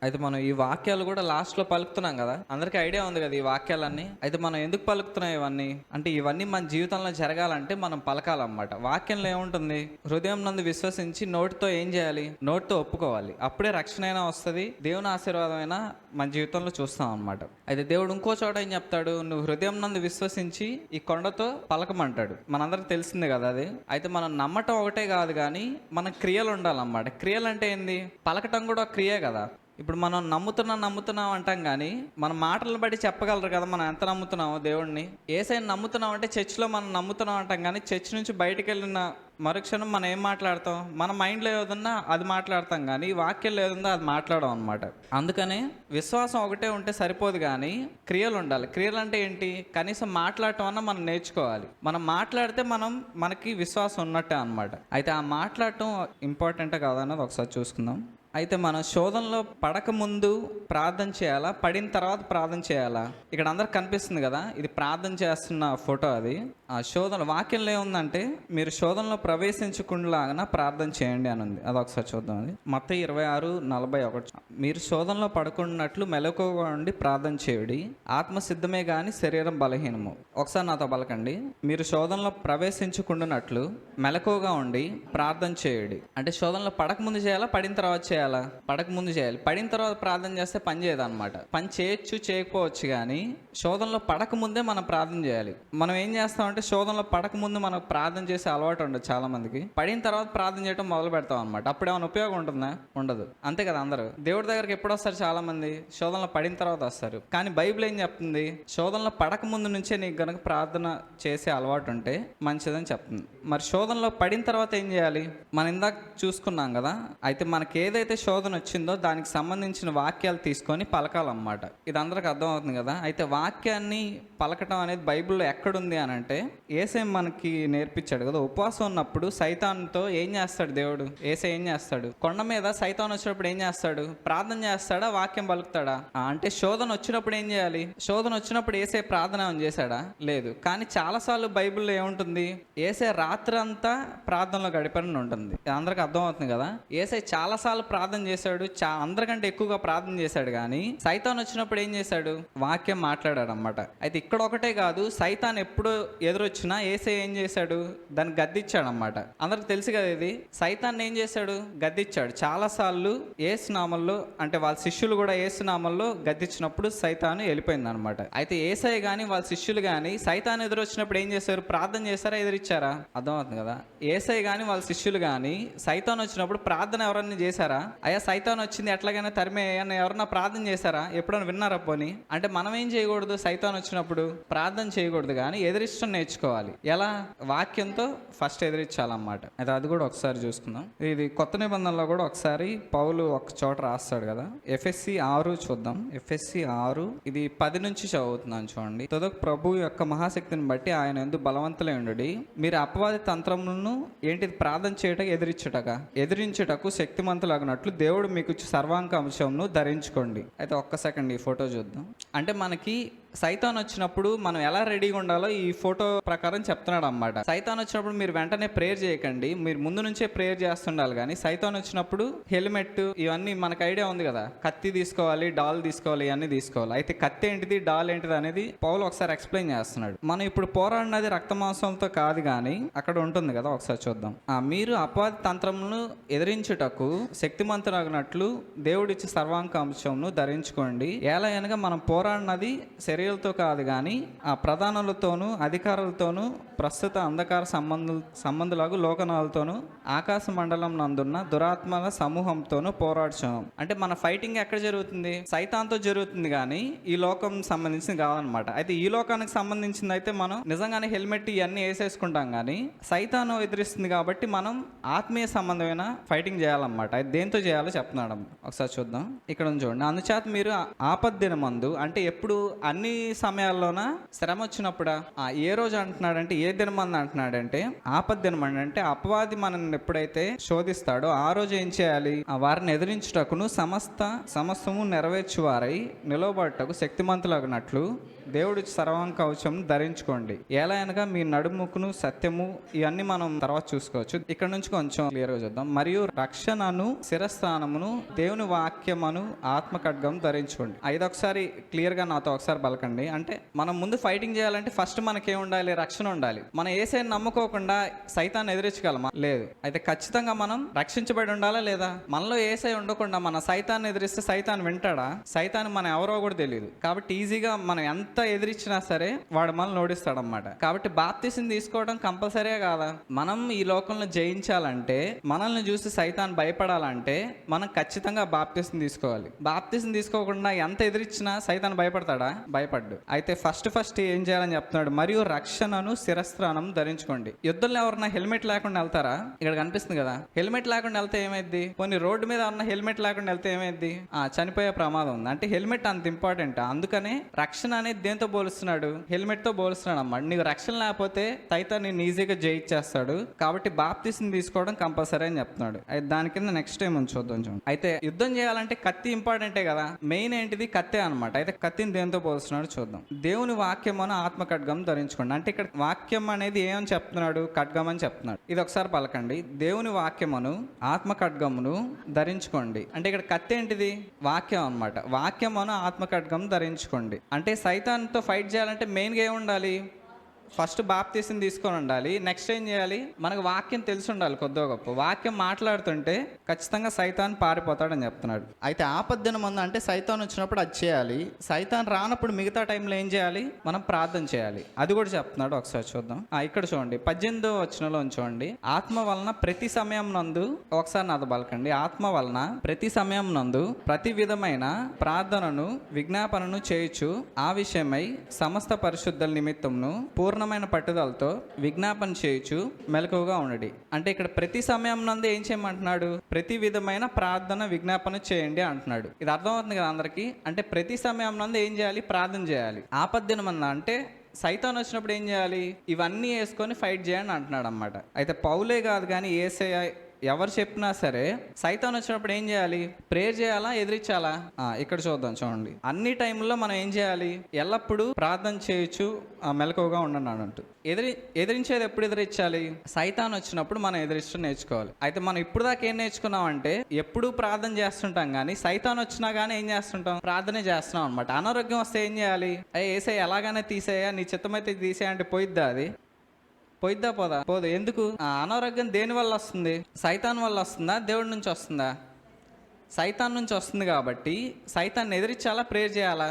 అయితే మనం ఈ వాక్యాలు కూడా లాస్ట్లో పలుకుతున్నాం కదా, అందరికీ ఐడియా ఉంది కదా ఈ వాక్యాలన్నీ. అయితే మనం ఎందుకు పలుకుతున్నాం ఇవన్నీ అంటే, ఇవన్నీ మన జీవితంలో జరగాలంటే మనం పలకాలన్నమాట. వాక్యంలో ఏముంటుంది? హృదయం నందు విశ్వసించి నోటితో ఏం చేయాలి? నోటితో ఒప్పుకోవాలి. అప్పుడే రక్షణ అయినా వస్తుంది, దేవుని ఆశీర్వాదం అయినా మన జీవితంలో చూస్తాం అనమాట. అయితే దేవుడు ఇంకో చోట ఏం చెప్తాడు? నువ్వు హృదయం నందు విశ్వసించి ఈ కొండతో పలకమంటాడు. మనందరికి తెలిసిందే కదా అది. అయితే మనం నమ్మటం ఒకటే కాదు కానీ మన క్రియలు ఉండాలన్నమాట. క్రియలు అంటే ఏంది? పలకటం కూడా ఒక క్రియే కదా. ఇప్పుడు మనం నమ్ముతున్నాం అంటాం కానీ మన మాటలను బట్టి చెప్పగలరు కదా మనం ఎంత నమ్ముతున్నామో దేవుడిని. ఏసైని నమ్ముతున్నాం అంటే చర్చిలో మనం నమ్ముతున్నాం అంటాం కానీ చర్చ్ నుంచి బయటికి వెళ్ళిన మరుక్షణం మనం ఏం మాట్లాడతాం? మన మైండ్లో ఏదన్నా అది మాట్లాడతాం కానీ వాక్యంలో ఏదుందో అది మాట్లాడడం అనమాట. అందుకని విశ్వాసం ఒకటే ఉంటే సరిపోదు కానీ క్రియలు ఉండాలి. క్రియలు అంటే ఏంటి? కనీసం మాట్లాడటం అన్నా మనం నేర్చుకోవాలి. మనం మాట్లాడితే మనకి విశ్వాసం ఉన్నట్టే అనమాట. అయితే ఆ మాట్లాడటం ఇంపార్టెంటే కాదన్నది ఒకసారి చూసుకుందాం. అయితే మనం శోధనలో పడక ముందు ప్రార్థన చేయాలా, పడిన తర్వాత ప్రార్థన చేయాలా? ఇక్కడ అందరికి కనిపిస్తుంది కదా, ఇది ప్రార్థన చేస్తున్న ఫోటో. అది ఆ శోధన వాక్యంలో ఏముందంటే, మీరు శోధనలో ప్రవేశించకుండా ప్రార్థన చేయండి అని ఉంది. అది ఒకసారి చూద్దాం. అది మత్తయి 26:41. మీరు శోధనలో పడకున్నట్లు మెలకువగా ఉండి ప్రార్థన చేయుడి, ఆత్మ సిద్ధమే గాని శరీరం బలహీనము. ఒకసారి నాతో పలకండి. మీరు శోధనలో ప్రవేశించకుండానట్లు మెలకువగా ఉండి ప్రార్థన చేయుడి. అంటే శోధనలో పడక ముందు చేయాలా, పడిన తర్వాత చేయాలా? పడక ముందు చేయాలి. పడిన తర్వాత ప్రార్థన చేస్తే పని చేయదు అనమాట. పని చేయొచ్చు, చేయకపోవచ్చు, కానీ శోధనలో పడక ముందే మనం ప్రార్థన చేయాలి. మనం ఏం చేస్తామంటే శోధనలో పడక ముందు మనకు ప్రార్థన చేసే అలవాటు ఉండదు చాలా మందికి. పడిన తర్వాత ప్రార్థన చేయడం మొదలు పెడతాం అనమాట. అప్పుడు ఏమైనా ఉపయోగం ఉంటుందా? ఉండదు. అంతే కదా. అందరూ దేవుడి దగ్గరికి ఎప్పుడు వస్తారు? చాలా మంది శోధనలో పడిన తర్వాత వస్తారు. కానీ బైబిల్ ఏం చెప్తుంది? శోధనలో పడక ముందు నుంచే నీకు గనక ప్రార్థన చేసే అలవాటు ఉంటే మంచిదని చెప్తుంది. మరి శోధనలో పడిన తర్వాత ఏం చేయాలి? మనం ఇందాక చూసుకున్నాం కదా. అయితే మనకి ఏదైతే శోధన వచ్చిందో దానికి సంబంధించిన వాక్యాలు తీసుకొని పలకాలన్నమాట. ఇది అందరికి అర్థమవుతుంది కదా. అయితే వాక్యాన్ని పలకటం అనేది బైబిల్లో ఎక్కడుంది అని అంటే, యేసే మనకి నేర్పించాడు కదా. ఉపవాసం ఉన్నప్పుడు సైతాన్తో ఏం చేస్తాడు దేవుడు? యేసే ఏం చేస్తాడు? కొండ మీద సైతాన్ వచ్చినప్పుడు ఏం చేస్తాడు? ప్రార్థన చేస్తాడా, వాక్యం పలుకుతాడా? అంటే శోధన వచ్చినప్పుడు ఏం చేయాలి? శోధన వచ్చినప్పుడు యేసే ప్రార్థన ఏమైనా చేశాడా? లేదు. కానీ చాలాసార్లు బైబిల్లో ఏముంటుంది? యేసే రాత్రి అంతా ప్రార్థనలో గడిపారని ఉంటుంది. అందరికి అర్థమవుతుంది కదా. యేసే చాలాసార్లు ప్రార్థన చేశాడు, అందరికంటే ఎక్కువగా ప్రార్థన చేశాడు. కానీ సైతాన్ వచ్చినప్పుడు ఏం చేశాడు? వాక్యం మాట్లాడాడు అన్నమాట. అయితే ఇక్కడ ఒకటే కాదు, సైతాన్ ఎప్పుడు ఎదురొచ్చినా యేసే ఏం చేశాడు? దాన్ని గద్దిచ్చాడు అన్నమాట. అందరికి తెలుసు కదా ఇది. సైతాన్ ఏం చేశాడు? గద్దిచ్చాడు. చాలాసార్లు యేసు నామంలో, అంటే వాళ్ళ శిష్యులు కూడా యేసు నామంలో గద్దిచ్చినప్పుడు సైతాను వెళ్ళిపోయింది అనమాట. అయితే యేసయ్య కానీ వాళ్ళ శిష్యులు కానీ సైతాన్ ఎదురొచ్చినప్పుడు ఏం చేశారు? ప్రార్థన చేశారా, ఎదిరిచ్చారా? అర్థమవుతుంది కదా. యేసయ్య కానీ వాళ్ళ శిష్యులు కానీ సైతాన్ వచ్చినప్పుడు ప్రార్థన ఎవరన్నా చేశారా? అయ్యా సైతాన్ వచ్చింది, ఎట్లాగైనా తరిమే అని ఎవరన్నా ప్రార్థన చేశారా? ఎప్పుడైనా విన్నారా పోనీ? అంటే మనం ఏం చేయకూడదు? సైతాన్ వచ్చినప్పుడు ప్రార్థన చేయకూడదు కానీ ఎదిరించడం నేర్చుకోవాలి. ఎలా? వాక్యంతో ఫస్ట్ ఎదిరించాలన్నమాట. అయితే అది కూడా ఒకసారి చూసుకుందాం. ఇది కొత్త నిబంధనలో కూడా ఒకసారి పౌలు ఒక చోట రాస్తాడు కదా. ఎఫెస్సి 6 చూద్దాం. ఎఫెస్సి 6 ఇది 10 నుంచి చదువుతున్నాను చూడండి. తొదకు ప్రభు యొక్క మహాశక్తిని బట్టి ఆయన యందు బలవంతులై ఉండుడి, మీరు అపవాది తంత్రములను ఏంటిది? ప్రార్థన చేయటకు ఎదిరించుటకు శక్తిమంతులగినట్లు దేవుడు మీకు సర్వాంగ అంశంను ధరించుకోండి. అయితే ఒక్క సెకండ్ ఈ ఫోటో చూద్దాం. అంటే మనకి సైతాన్ వచ్చినప్పుడు మనం ఎలా రెడీగా ఉండాలో ఈ ఫోటో ప్రకారం చెప్తున్నాడు అన్నమాట. సైతాన్ వచ్చినప్పుడు మీరు వెంటనే ప్రేయర్ చేయకండి, మీరు ముందు నుంచే ప్రేయర్ చేస్తుండాలి. కానీ సైతాన్ వచ్చినప్పుడు హెల్మెట్ ఇవన్నీ మనకు ఐడియా ఉంది కదా. కత్తి తీసుకోవాలి, డాల్ తీసుకోవాలి, ఇవన్నీ తీసుకోవాలి. అయితే కత్తి ఏంటిది, డాల్ ఏంటిది అనేది పౌలు ఒకసారి ఎక్స్ప్లెయిన్ చేస్తున్నాడు. మనం ఇప్పుడు పోరాడినది రక్తమాంసంతో కాదు కానీ అక్కడ ఉంటుంది కదా, ఒకసారి చూద్దాం. మీరు అపవాది తంత్రములను ఎదిరించుటకు శక్తిమంతులగినట్లు దేవుడిచ్చి సర్వాంగ అంశంను ధరించుకోండి. ఎలా అనగా మనం పోరాడినది శరీరాలతో కాదు కానీ ఆ ప్రధానులతోనూ అధికారులతోనూ ప్రస్తుత అంధకార సంబంధులకు లోకనాలతోనూ ఆకాశ మండలం నందున్న దురాత్మల సమూహంతోనూ పోరాడుచున్నాం. అంటే మన ఫైటింగ్ ఎక్కడ జరుగుతుంది? సైతాన్తో జరుగుతుంది కానీ ఈ లోకం సంబంధించింది కాదనమాట. అయితే ఈ లోకానికి సంబంధించింది అయితే మనం నిజంగానే హెల్మెట్ ఇవన్నీ వేసేసుకుంటాం కానీ సైతాను ఎదిరిస్తుంది కాబట్టి మనం ఆత్మీయ సంబంధమైన ఫైటింగ్ చేయాలన్నమాట. అయితే దేంతో చేయాలో చెప్తున్నాడు. ఒకసారి చూద్దాం. ఇక్కడ చూడండి. అందుచేత మీరు ఆపద్దినమందు, అంటే ఎప్పుడు అన్ని సమయాల్లోన శ్రమ వచ్చినప్పుడా? ఏ రోజు అంటున్నాడంటే, ఏ దినమంది అంటున్నాడంటే ఆపద దినమండి. అంటే అపవాది మనల్ని ఎప్పుడైతే శోధిస్తాడో ఆ రోజు ఏం చేయాలి? వారిని ఎదిరించుటకును సమస్తము నెరవేర్చువారై నిలవబడటకు శక్తిమంతులగినట్లు దేవుడి సర్వాంగ కవచం ధరించుకోండి. ఎలా అనగా మీ నడుముకును సత్యము, ఇవన్నీ మనం తర్వాత చూసుకోవచ్చు. ఇక్కడ నుంచి కొంచెం క్లియర్ గా చూద్దాం. మరియు రక్షణను, శిరస్థానమును, దేవుని వాక్యమును, ఆత్మ ఖడ్గం ధరించుకోండి. ఒకసారి క్లియర్ గా నాతో ఒకసారి పలకండి. అంటే మనం ముందు ఫైటింగ్ చేయాలంటే ఫస్ట్ మనకేం ఉండాలి? రక్షణ ఉండాలి. మనం యేసయ్యను నమ్ముకోకుండా సైతాన్ని ఎదిరించగలమా? లేదు. అయితే ఖచ్చితంగా మనం రక్షించబడి ఉండాలా లేదా? మనలో యేసయ్య ఉండకుండా మన సైతాన్ని ఎదిరిస్తే సైతాన్ వింటాడా? సైతాన్ మనం ఎవరో కూడా తెలియదు. కాబట్టి ఈజీగా మనం ఎంత ఎదిరించినా సరే వాడు మనల్ని ఓడిస్తాడన్నమాట. కాబట్టి బాప్తిసం తీసుకోవడం కంపల్సరీగా కాదా? మనం ఈ లోకంలో జయించాలంటే, మనల్ని చూసి సైతాన్ భయపడాలంటే మనం ఖచ్చితంగా బాప్తిసం తీసుకోవాలి. బాప్తిసం తీసుకోకుండా ఎంత ఎదిరించినా సైతాన్ భయపడతాడా? భయపడ్డు. అయితే ఫస్ట్ ఏం చేయాలని చెప్తున్నాడు? మరియు రక్షణను, శిరస్త్రానం ధరించుకోండి. యుద్ధంలో ఎవరన్నా హెల్మెట్ లేకుండా వెళ్తారా? ఇక్కడ కనిపిస్తుంది కదా, హెల్మెట్ లేకుండా వెళ్తే ఏమైంది? కొన్ని రోడ్డు మీద ఎవరన్నా హెల్మెట్ లేకుండా వెళ్తే ఏమైంది? చనిపోయే ప్రమాదం ఉంది. అంటే హెల్మెట్ అంత ఇంపార్టెంట్. అందుకనే రక్షణ అనేది దేంతో పోలుస్తున్నాడు? హెల్మెట్ తో పోలుస్తున్నాడు అన్నమాట. నీకు రక్షణ లేకపోతే సైతాన్ నిన్ను ఈజీగా జయించేస్తాడు. కాబట్టి బాప్తిసం తీసుకోవడం కంపల్సరీ అని చెప్తున్నాడు. అయితే దాని కింద నెక్స్ట్ టైం చూద్దాం. అయితే యుద్ధం చేయాలంటే కత్తి ఇంపార్టెంటే కదా. మెయిన్ ఏంటిది? కత్తే అనమాట. అయితే కత్తిని దేంతో పోలుస్తున్నాడు చూద్దాం. దేవుని వాక్యమును, ఆత్మ ఖడ్గం ధరించుకోండి. అంటే ఇక్కడ వాక్యం అనేది ఏమని చెప్తున్నాడు? ఖడ్గం అని చెప్తున్నాడు. ఇది ఒకసారి పలకండి. దేవుని వాక్యమును, ఆత్మ ఖడ్గమును ధరించుకోండి. అంటే ఇక్కడ కత్తి ఏంటిది? వాక్యం అనమాట. వాక్యమును, ఆత్మ ఖడ్గం ధరించుకోండి. అంటే సైతాన్తో ఫైట్ చేయాలంటే మెయిన్గా ఏముండాలి? ఫస్ట్ బాప్తిసం తీసుకొని ఉండాలి. నెక్స్ట్ ఏం చేయాలి? మనకు వాక్యం తెలిసి ఉండాలి. కొద్దిగా గొప్ప వాక్యం మాట్లాడుతుంటే ఖచ్చితంగా సైతాన్ పారిపోతాడని చెప్తున్నాడు. అయితే ఆపద్దిన ముందు అంటే సైతాన్ వచ్చినప్పుడు అది చేయాలి. సైతాన్ రానప్పుడు మిగతా టైంలో ఏం చేయాలి? మనం ప్రార్థన చేయాలి. అది కూడా చెప్తున్నాడు. ఒకసారి చూద్దాం. ఇక్కడ చూడండి 18వ వచనంలో చూడండి. ఆత్మ వలన ప్రతి సమయం నందు, ఒకసారి నాతో పలకండి. ఆత్మ వలన ప్రతి సమయం నందు ప్రతి విధమైన ప్రార్థనను, విజ్ఞాపనను చేయొచ్చు. ఆ విషయమై సమస్త పరిశుద్ధుల నిమిత్తమును పూర్ణమైన పట్టుదలతో విజ్ఞాపన చేయొచ్చు, మెలకువగా ఉండండి. అంటే ఇక్కడ ప్రతి సమయం నందు ఏం చేయమంటున్నాడు? ప్రతి విధమైన ప్రార్థన, విజ్ఞాపన చేయండి అంటున్నాడు. ఇది అర్థమవుతుంది కదా అందరికీ? అంటే ప్రతి సమయం నందు ఏం చేయాలి? ప్రార్థన చేయాలి. ఆపద్దినమన్నా అంటే సైతాన్ వచ్చినప్పుడు ఏం చేయాలి? ఇవన్నీ వేసుకొని ఫైట్ చేయండి అంటున్నాడు అన్నమాట. అయితే పౌలే కాదు కానీ యేసయ్య ఎవరు చెప్పినా సరే సైతాన్ వచ్చినప్పుడు ఏం చేయాలి? ప్రేయర్ చేయాలా? ఎదిరించాలా? ఇక్కడ చూడండి. అన్ని టైంలో మనం ఏం చేయాలి? ఎల్లప్పుడూ ప్రార్థన చేయొచ్చు, మెలకువగా ఉండండి అంటూ. ఎదిరించేది ఎప్పుడు ఎదిరించాలి? సైతాన్ వచ్చినప్పుడు మనం ఎదిరించడం నేర్చుకోవాలి. అయితే మనం ఇప్పుడు దాకా ఏం నేర్చుకున్నాం అంటే ఎప్పుడు ప్రార్థన చేస్తుంటాం, కానీ సైతాన్ వచ్చినా కానీ ఏం చేస్తుంటాం? ప్రార్థనే చేస్తున్నాం అనమాట. అనారోగ్యం వస్తే ఏం చేయాలి? ఏసయ్య ఎలాగైనా తీసేయా, నీ చిత్తమైతే తీసేయ అంటే పోయిద్దా? అది పోయిద్దా? పోదు. ఎందుకు? అనారోగ్యం దేని వల్ల వస్తుంది? సైతాన్ వల్ల వస్తుందా? దేవుడి నుంచి వస్తుందా? సైతాన్ నుంచి వస్తుంది. కాబట్టి సైతాన్ని ఎదిరించాలా? ప్రేయర్ చేయాలా?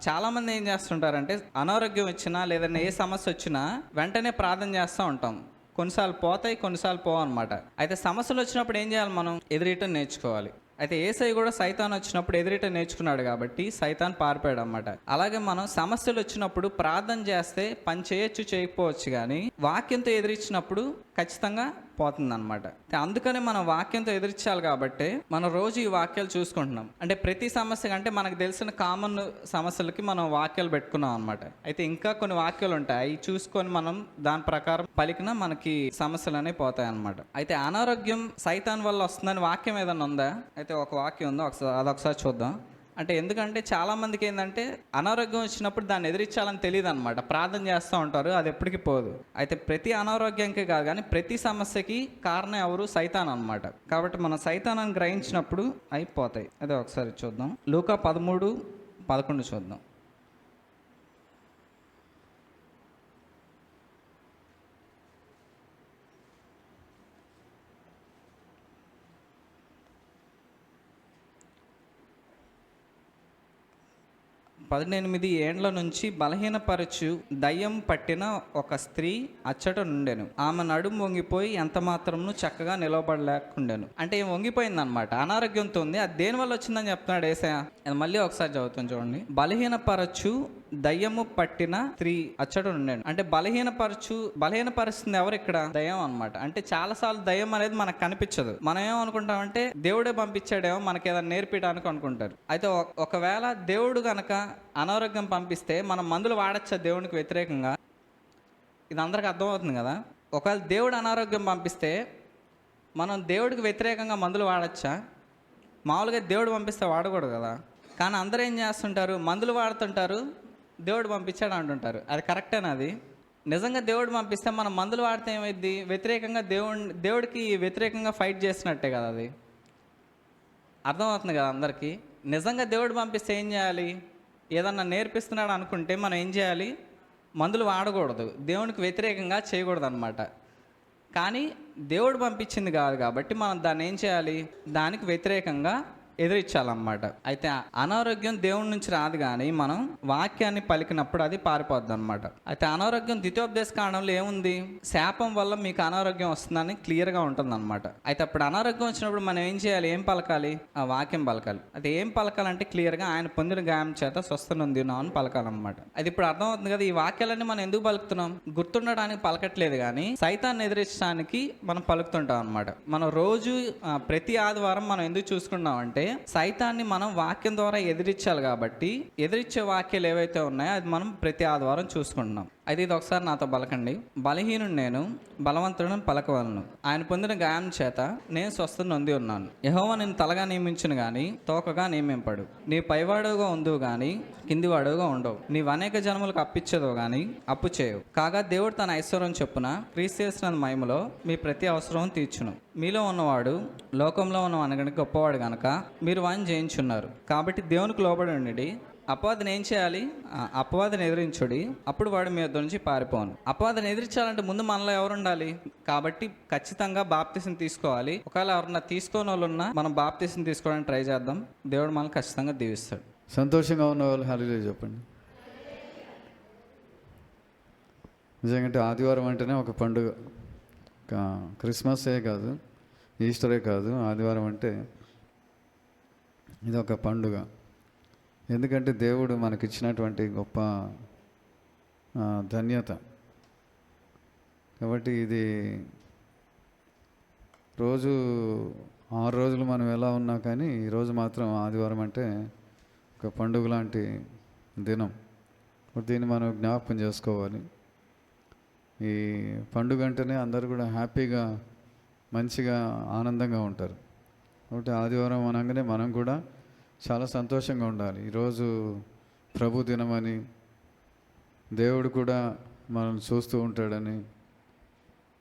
చాలా మంది ఏం చేస్తుంటారంటే అనారోగ్యం వచ్చినా లేదన్నా ఏ సమస్య వచ్చినా వెంటనే ప్రార్థన చేస్తూ ఉంటాం. కొన్నిసార్లు పోతాయి, కొన్నిసార్లు పోవు అనమాట. అయితే సమస్యలు వచ్చినప్పుడు ఏం చేయాలి? మనం ఎదిరియటం నేర్చుకోవాలి. అయితే యేసయ్య కూడా సైతాన్ వచ్చినప్పుడు ఎదిరిట నేర్చుకున్నాడు కాబట్టి సైతాన్ పారిపోయాడు అన్నమాట. అలాగే మనం సమస్యలు వచ్చినప్పుడు ప్రార్థన చేస్తే పని చేయొచ్చు, చేయకపోవచ్చు, కానీ వాక్యంతో ఎదిరించినప్పుడు ఖచ్చితంగా పోతుంది అనమాట. అందుకనే మనం వాక్యంతో ఎదిరించాలి. కాబట్టి మనం రోజు ఈ వాక్యాలు చూసుకుంటున్నాం. అంటే ప్రతి సమస్య అంటే మనకు తెలిసిన కామన్ సమస్యలకి మనం వాక్యాలు పెట్టుకున్నాం అనమాట. అయితే ఇంకా కొన్ని వాక్యాలు ఉంటాయి, అవి చూసుకొని మనం దాని ప్రకారం పలికినా మనకి సమస్యలు అనేవి పోతాయి అనమాట. అయితే అనారోగ్యం సైతాన్ వల్ల వస్తుందని వాక్యం ఏదైనా ఉందా? అయితే ఒక వాక్యం ఉందో, అదొకసారి చూద్దాం. అంటే ఎందుకంటే చాలామందికి ఏంటంటే అనారోగ్యం వచ్చినప్పుడు దాన్ని ఎదిరించాలని తెలియదు అనమాట. ప్రార్థన చేస్తూ ఉంటారు, అది ఎప్పటికీ పోదు. అయితే ప్రతి అనారోగ్యానికి కాదు కానీ ప్రతి సమస్యకి కారణం ఎవరు? సైతాన్ అనమాట. కాబట్టి మనం సైతానాన్ని గ్రహించినప్పుడు అయిపోతాయి. అదే ఒకసారి చూద్దాం. లూకా 13:11 చూద్దాం. పద్దెనిమిది ఏండ్ల నుంచి బలహీనపరచు దయ్యం పట్టిన ఒక స్త్రీ అచ్చట నుండెను. ఆమె నడుము వంగిపోయి ఎంత మాత్రమును చక్కగా నిలవబడలేకుండెను. అంటే ఏం వంగిపోయింది అనమాట, అనారోగ్యంతో ఉంది. అది దేని వల్ల వచ్చిందని చెప్తున్నాడు యేసయ్య. అది మళ్ళీ ఒకసారి చదువుతాం చూడండి. బలహీనపరచు దయ్యము పట్టిన స్త్రీ అచ్చట ఉండేను. అంటే బలహీనపరుస్తుంది ఎవరు ఇక్కడ? దయ్యం అన్నమాట. అంటే చాలాసార్లు దయ్యం అనేది మనకు కనిపించదు. మనం ఏమనుకుంటామంటే దేవుడే పంపించాడేమో మనకి ఏదైనా నేర్పించడానికి అనుకుంటారు. అయితే ఒకవేళ దేవుడు గనక అనారోగ్యం పంపిస్తే మనం మందులు వాడచ్చా దేవునికి వ్యతిరేకంగా? ఇది అందరికి అర్థమవుతుంది కదా. ఒకవేళ దేవుడు అనారోగ్యం పంపిస్తే మనం దేవుడికి వ్యతిరేకంగా మందులు వాడచ్చా? మామూలుగా దేవుడు పంపిస్తే వాడకూడదు కదా. కానీ అందరూ ఏం చేస్తుంటారు? మందులు వాడుతుంటారు, దేవుడు పంపించాడు అంటుంటారు. అది కరెక్టేనా? అది నిజంగా దేవుడు పంపిస్తే మనం మందులు వాడితే ఏమైంది? వ్యతిరేకంగా దేవుడికి వ్యతిరేకంగా ఫైట్ చేసినట్టే కదా. అది అర్థమవుతుంది కదా అందరికీ. నిజంగా దేవుడు పంపిస్తే ఏం చేయాలి? ఏదన్నా నేర్పిస్తున్నాడు అనుకుంటే మనం ఏం చేయాలి? మందులు వాడకూడదు, దేవునికి వ్యతిరేకంగా చేయకూడదు అనమాట. కానీ దేవుడు పంపించింది కాదు కాబట్టి మనం దాన్ని ఏం చేయాలి? దానికి వ్యతిరేకంగా ఎదిరించాలన్నమాట. అయితే అనారోగ్యం దేవుడి నుంచి రాదు, కానీ మనం వాక్యాన్ని పలికినప్పుడు అది పారిపోద్ది అనమాట. అయితే అనారోగ్యం ద్వితీయోపదేశ కాండంలో ఏముంది? శాపం వల్ల మీకు అనారోగ్యం వస్తుందని క్లియర్గా ఉంటుంది అనమాట. అయితే అప్పుడు అనారోగ్యం వచ్చినప్పుడు మనం ఏం చేయాలి? ఏం పలకాలి? ఆ వాక్యం పలకాలి. అయితే ఏం పలకాలంటే క్లియర్గా ఆయన పొందిన గాయం చేత స్వస్థనొందినాం అని పలకాలన్నమాట. అది ఇప్పుడు అర్థమవుతుంది కదా. ఈ వాక్యాలన్నీ మనం ఎందుకు పలుకుతున్నాం? గుర్తుండడానికి పలకట్లేదు, కానీ సైతాన్ని ఎదిరించడానికి మనం పలుకుతుంటాం అనమాట. మనం రోజు ప్రతి ఆదివారం మనం ఎందుకు చూసుకున్నాం అంటే సైతాన్ని మనం వాక్యం ద్వారా ఎదిరించాలి కాబట్టి ఎదిరించే వాక్యాలు ఏవైతే ఉన్నాయో అది మనం ప్రతి ఆదివారం చూసుకుంటున్నాం. అయితే ఇది ఒకసారి నాతో పలకండి. బలహీనుడు నేను, బలవంతుడని పలకవలను. ఆయన పొందిన గాయం చేత నేను స్వస్థత నొంది ఉన్నాను. యెహోవా నిన్ను తలగా నియమించును గాని తోకగా నియమింపడు. నీ పైవాడుగా ఉందువు గాని కిందివాడుగా ఉండవు. నీవు అనేక జనములకు అప్పిచ్చేదో గాని అప్పు చేయవు. కాగా దేవుడు తన ఐశ్వర్యం చొప్పున క్రీస్తు యేసు మహిమలో మీ ప్రతి అవసరం తీర్చును. మీలో ఉన్నవాడు లోకంలో ఉన్న అనగనికి గొప్పవాడు గనక మీరు వాడిని జయించున్నారు. కాబట్టి దేవునికి లోబడి ఉండి అపవాదిని ఏం చేయాలి? అపవాదిని ఎదిరించుడి, అప్పుడు వాడు మీ వద్ద నుంచి పారిపోను. అపవాదిని ఎదిరించాలంటే ముందు మనలో ఎవరు ఉండాలి? కాబట్టి ఖచ్చితంగా బాప్తిసం తీసుకోవాలి. ఒకవేళ ఎవరన్నా తీసుకోని వాళ్ళు ఉన్నా మనం బాప్తిసం తీసుకోవడానికి ట్రై చేద్దాం. దేవుడు మనల్ని ఖచ్చితంగా దీవిస్తాడు. సంతోషంగా ఉన్న వాళ్ళు హల్లెలూయా చెప్పండి. నిజంగా ఆదివారం అంటేనే ఒక పండుగ. క్రిస్మసే కాదు, ఈస్టరే కాదు, ఆదివారం అంటే ఇది ఒక పండుగ. ఎందుకంటే దేవుడు మనకిచ్చినటువంటి గొప్ప ధన్యత. కాబట్టి ఇది రోజు 6 రోజులు మనం ఎలా ఉన్నా కానీ ఈరోజు మాత్రం ఆదివారం అంటే ఒక పండుగ లాంటి దినం. దీన్ని మనం జ్ఞాపకం చేసుకోవాలి. ఈ పండుగ అంటేనే అందరూ కూడా హ్యాపీగా మంచిగా ఆనందంగా ఉంటారు. కాబట్టి ఆదివారం అనగానే మనం కూడా చాలా సంతోషంగా ఉండాలి. ఈరోజు ప్రభు దినమని, దేవుడు కూడా మనం చూస్తూ ఉంటాడని,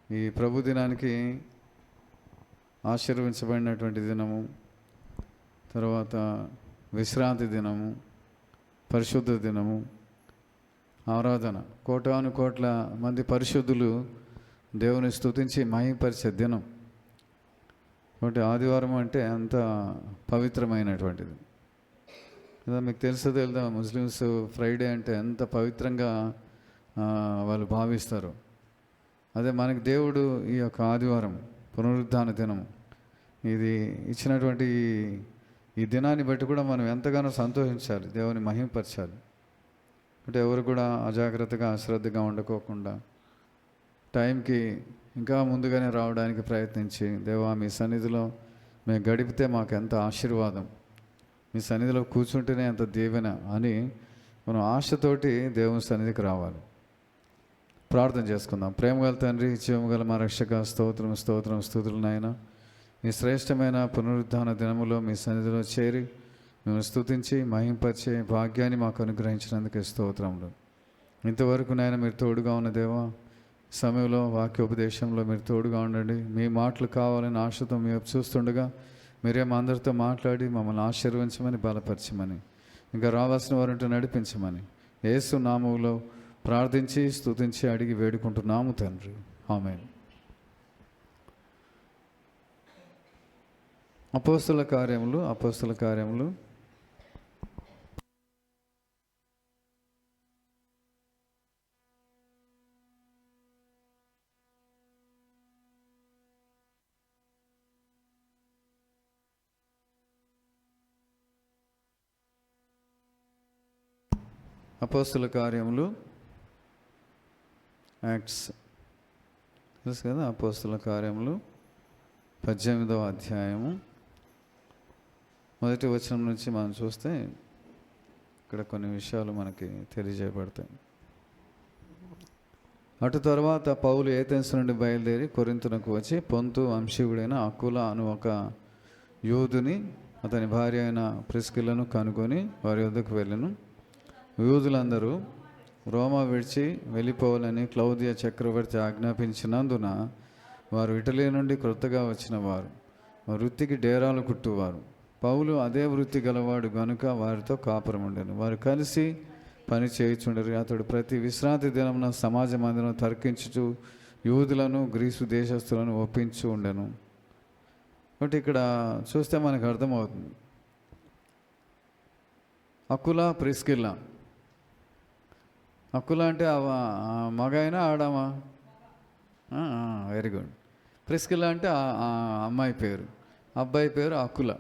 ఈ ప్రభు దినానికి ఆశీర్వించబడినటువంటి దినము, తర్వాత విశ్రాంతి దినము, పరిశుద్ధ దినము, ఆరాధన, కోటాను కోట్ల మంది పరిశుద్ధులు దేవుని స్తుతించి మహిమపరిచే దినం. కాబట్టి ఆదివారం అంటే అంత పవిత్రమైనటువంటిది. మీకు తెలుసో తెలుదా, ముస్లిమ్స్ ఫ్రైడే అంటే ఎంత పవిత్రంగా వాళ్ళు భావిస్తారు. అదే మనకి దేవుడు ఈ యొక్క ఆదివారం పునరుద్ధాన దినం ఇది ఇచ్చినటువంటి ఈ దినాన్ని బట్టి కూడా మనం ఎంతగానో సంతోషించాలి, దేవుని మహిమపరచాలి. అంటే ఎవరు కూడా అజాగ్రత్తగా అశ్రద్ధగా ఉండకోకుండా టైంకి ఇంకా ముందుగానే రావడానికి ప్రయత్నించి, దేవా మీ సన్నిధిలో మేము గడిపితే మాకు ఎంత ఆశీర్వాదం, మీ సన్నిధిలో కూర్చుంటేనే ఎంత దీవెన అని మనం ఆశతోటి దేవుని సన్నిధికి రావాలి. ప్రార్థన చేసుకుందాం. ప్రేమగల తండ్రి, జీవముగల మా రక్షక, స్తోత్రం స్తోత్రం స్తుతులు నాయన. మీ శ్రేష్టమైన పునరుద్ధాన దినములో మీ సన్నిధిలో చేరి మేము స్తుతించి మహింపరిచే భాగ్యాన్ని మాకు అనుగ్రహించినందుకు స్తోత్రములు. ఇంతవరకు నాయన మీరు తోడుగా ఉన్న దేవా, సమయంలో వాక్యోపదేశంలో మీరు తోడుగా ఉండండి. మీ మాటలు కావాలని ఆశతో మేము చూస్తుండగా మీరే మా అందరితో మాట్లాడి మమ్మల్ని ఆశీర్వించమని, బలపరచమని, ఇంకా రావాల్సిన వారంటూ నడిపించమని యేసు నామములో ప్రార్థించి స్తుతించి అడిగి వేడుకుంటున్నాము తండ్రి. ఆమేన్. అపోస్తల కార్యములు అపోస్తుల కార్యములు, యాక్ట్స్ తెలుసు కదా, అపోస్తుల కార్యములు 18వ అధ్యాయము 1వ వచనం నుంచి మనం చూస్తే ఇక్కడ కొన్ని విషయాలు మనకి తెలియజేయబడతాయి. అటు తర్వాత పౌలు ఏథెన్స్ నుండి బయలుదేరి కొరింథునకు వచ్చి పొంతు వంశీయుడైన అకుల అను ఒక యూదుని అతని భార్య అయిన ప్రిస్కిల్లను కనుగొని వారి వద్దకు వెళ్ళెను. యూదులందరూ రోమా విడిచి వెళ్ళిపోవాలని క్లౌదియ చక్రవర్తి ఆజ్ఞాపించినందున వారు ఇటలీ నుండి క్రొత్తగా వచ్చిన వారు, వృత్తికి డేరాలు కుట్టువారు. పౌలు అదే వృత్తి గలవాడు గనుక వారితో కాపురం ఉండెను. వారు కలిసి పని చేయుచుండరు. అతడు ప్రతి విశ్రాంతి దినమున సమాజ మందిరం తర్కించుచు యూదులను గ్రీసు దేశస్తులను ఒప్పించు ఉండెను. కాబట్టి ఇక్కడ చూస్తే మనకు అర్థమవుతుంది, అకుల ప్రిస్కిల్లా. అకుల అంటే మగ అయినా ఆడామా? Very good. ప్రిస్కిల్లా అంటే ఆ అమ్మాయి పేరు, అబ్బాయి పేరు అకుల.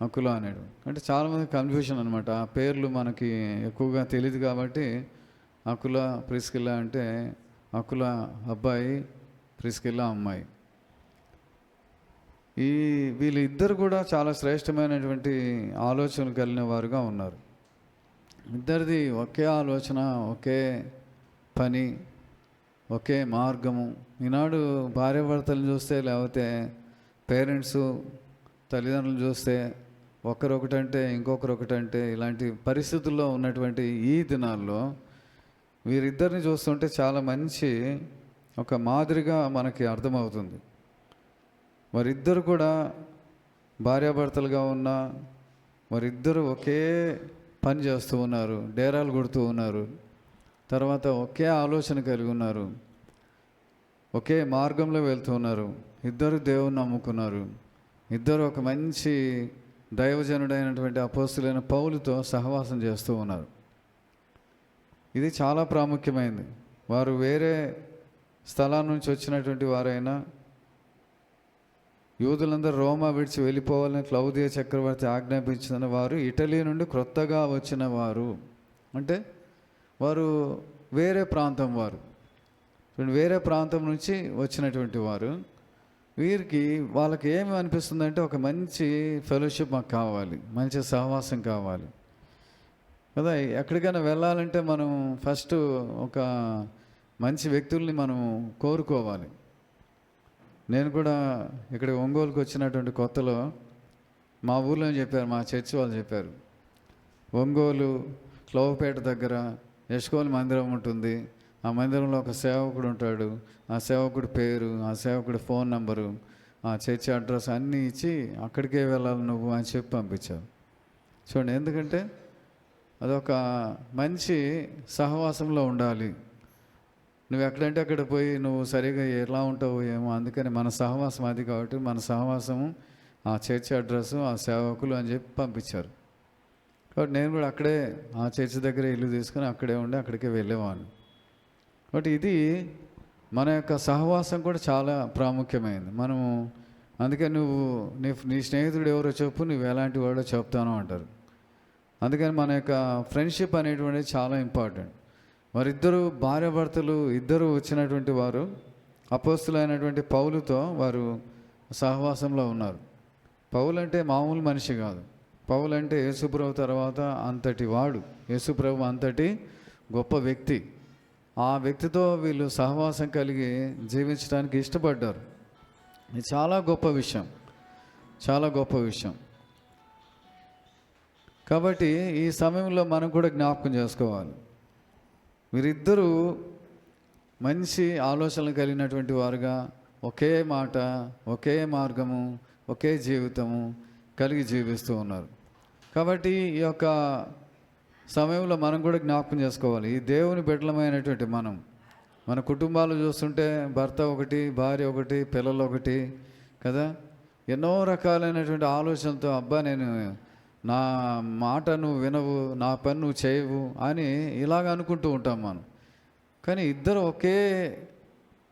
అకుల అనేడు అంటే చాలామంది కన్ఫ్యూషన్ అనమాట. ఆ పేర్లు మనకి ఎక్కువగా తెలియదు కాబట్టి అకుల ప్రిస్కిల్లా అంటే అకుల అబ్బాయి, ప్రిస్కిల్లా అమ్మాయి. వీళ్ళిద్దరు కూడా చాలా శ్రేష్టమైనటువంటి ఆలోచనలు కలిగిన వారుగా ఉన్నారు. ఇద్దరిది ఒకే ఆలోచన, ఒకే పని, ఒకే మార్గము. ఈనాడు భార్యాభర్తలను చూస్తే, లేకపోతే పేరెంట్స్ తల్లిదండ్రులు చూస్తే ఒకరొకటంటే ఇంకొకరు ఒకటంటే, ఇలాంటి పరిస్థితుల్లో ఉన్నటువంటి ఈ దినాల్లో వీరిద్దరిని చూస్తుంటే చాలా మంచి ఒక మాదిరిగా మనకి అర్థమవుతుంది. వారిద్దరు కూడా భార్యాభర్తలుగా ఉన్న వారిద్దరూ ఒకే పని చేస్తూ ఉన్నారు, డేరాలు కొడుతూ ఉన్నారు. తర్వాత ఒకే ఆలోచన కలిగి ఉన్నారు, ఒకే మార్గంలో వెళ్తూ ఉన్నారు. ఇద్దరు దేవుని నమ్ముకున్నారు. ఇద్దరు ఒక మంచి దైవజనుడైనటువంటి అపోస్తులైన పౌలుతో సహవాసం చేస్తూ ఉన్నారు. ఇది చాలా ప్రాముఖ్యమైనది. వారు వేరే స్థలాల నుంచి వచ్చినటువంటి వారైనా, యూదులందరూ రోమా విడిచి వెళ్ళిపోవాలని క్లౌదియ చక్రవర్తి ఆజ్ఞాపించిన వారు ఇటలీ నుండి క్రొత్తగా వచ్చిన వారు. అంటే వారు వేరే ప్రాంతం వారు, వేరే ప్రాంతం నుంచి వచ్చినటువంటి వారు. వీరికి వాళ్ళకి ఏమి అనిపిస్తుందంటే ఒక మంచి ఫెలోషిప్ మాకు కావాలి, మంచి సహవాసం కావాలి కదా. ఎక్కడికైనా వెళ్ళాలంటే మనం ఫస్ట్ ఒక మంచి వ్యక్తుల్ని మనం కోరుకోవాలి. నేను కూడా ఇక్కడ ఒంగోలుకి వచ్చినటువంటి కొత్తలో మా ఊర్లో చెప్పారు, మా చర్చి వాళ్ళు చెప్పారు, ఒంగోలు క్లవ్పేట దగ్గర యశ్కోల్ మందిరం ఉంటుంది. ఆ మందిరంలో ఒక సేవకుడు ఉంటాడు. ఆ సేవకుడి పేరు, ఆ సేవకుడి ఫోన్ నంబరు, ఆ చర్చి అడ్రస్ అన్నీ ఇచ్చి అక్కడికే వెళ్ళాలి నువ్వు అని చెప్పి పంపించావు. చూడండి, ఎందుకంటే అదొక మంచి సహవాసంలో ఉండాలి. నువ్వు ఎక్కడంటే అక్కడ పోయి నువ్వు సరిగా ఎలా ఉంటావు ఏమో, అందుకని మన సహవాసం అది. కాబట్టి మన సహవాసము ఆ చర్చి అడ్రస్సు, ఆ సేవకులు అని చెప్పి పంపించారు. కాబట్టి నేను కూడా అక్కడే ఆ చర్చి దగ్గర ఇల్లు తీసుకుని అక్కడే ఉండి అక్కడికే వెళ్ళేవాడిని. కాబట్టి ఇది మన యొక్క సహవాసం కూడా చాలా ప్రాముఖ్యమైనది. మనము అందుకని నువ్వు నీ స్నేహితుడు ఎవరో చెప్పు, నువ్వు ఎలాంటి వాడో చెప్తాను అంటారు. అందుకని మన యొక్క ఫ్రెండ్షిప్ అనేటువంటిది చాలా ఇంపార్టెంట్. వారిద్దరూ భార్యాభర్తలు ఇద్దరు వచ్చినటువంటి వారు అపోస్తులైనటువంటి పౌలుతో వారు సహవాసంలో ఉన్నారు. పౌలు అంటే మామూలు మనిషి కాదు. పౌలు అంటే యేసుప్రభు తర్వాత అంతటి వాడు, యేసుప్రభు అంతటి గొప్ప వ్యక్తి. ఆ వ్యక్తితో వీళ్ళు సహవాసం కలిగి జీవించడానికి ఇష్టపడ్డారు. ఇది చాలా గొప్ప విషయం, చాలా గొప్ప విషయం. కాబట్టి ఈ సమయంలో మనం కూడా జ్ఞాపకం చేసుకోవాలి, వీరిద్దరూ మంచి ఆలోచనలు కలిగినటువంటి వారుగా ఒకే మాట, ఒకే మార్గము, ఒకే జీవితము కలిగి జీవిస్తూ ఉన్నారు. కాబట్టి ఈ యొక్క సమయంలో మనం కూడా జ్ఞాపకం చేసుకోవాలి, ఈ దేవుని బిడ్డలమైనటువంటి మన కుటుంబాలు చూస్తుంటే భర్త ఒకటి, భార్య ఒకటి, పిల్లలు ఒకటి కదా, ఎన్నో రకాలైనటువంటి ఆలోచనలతో అబ్బా నేను నా మాట నువ్వు వినవు, నా పని నువ్వు చేయవు అని ఇలాగ అనుకుంటూ ఉంటాం మనం. కానీ ఇద్దరు ఒకే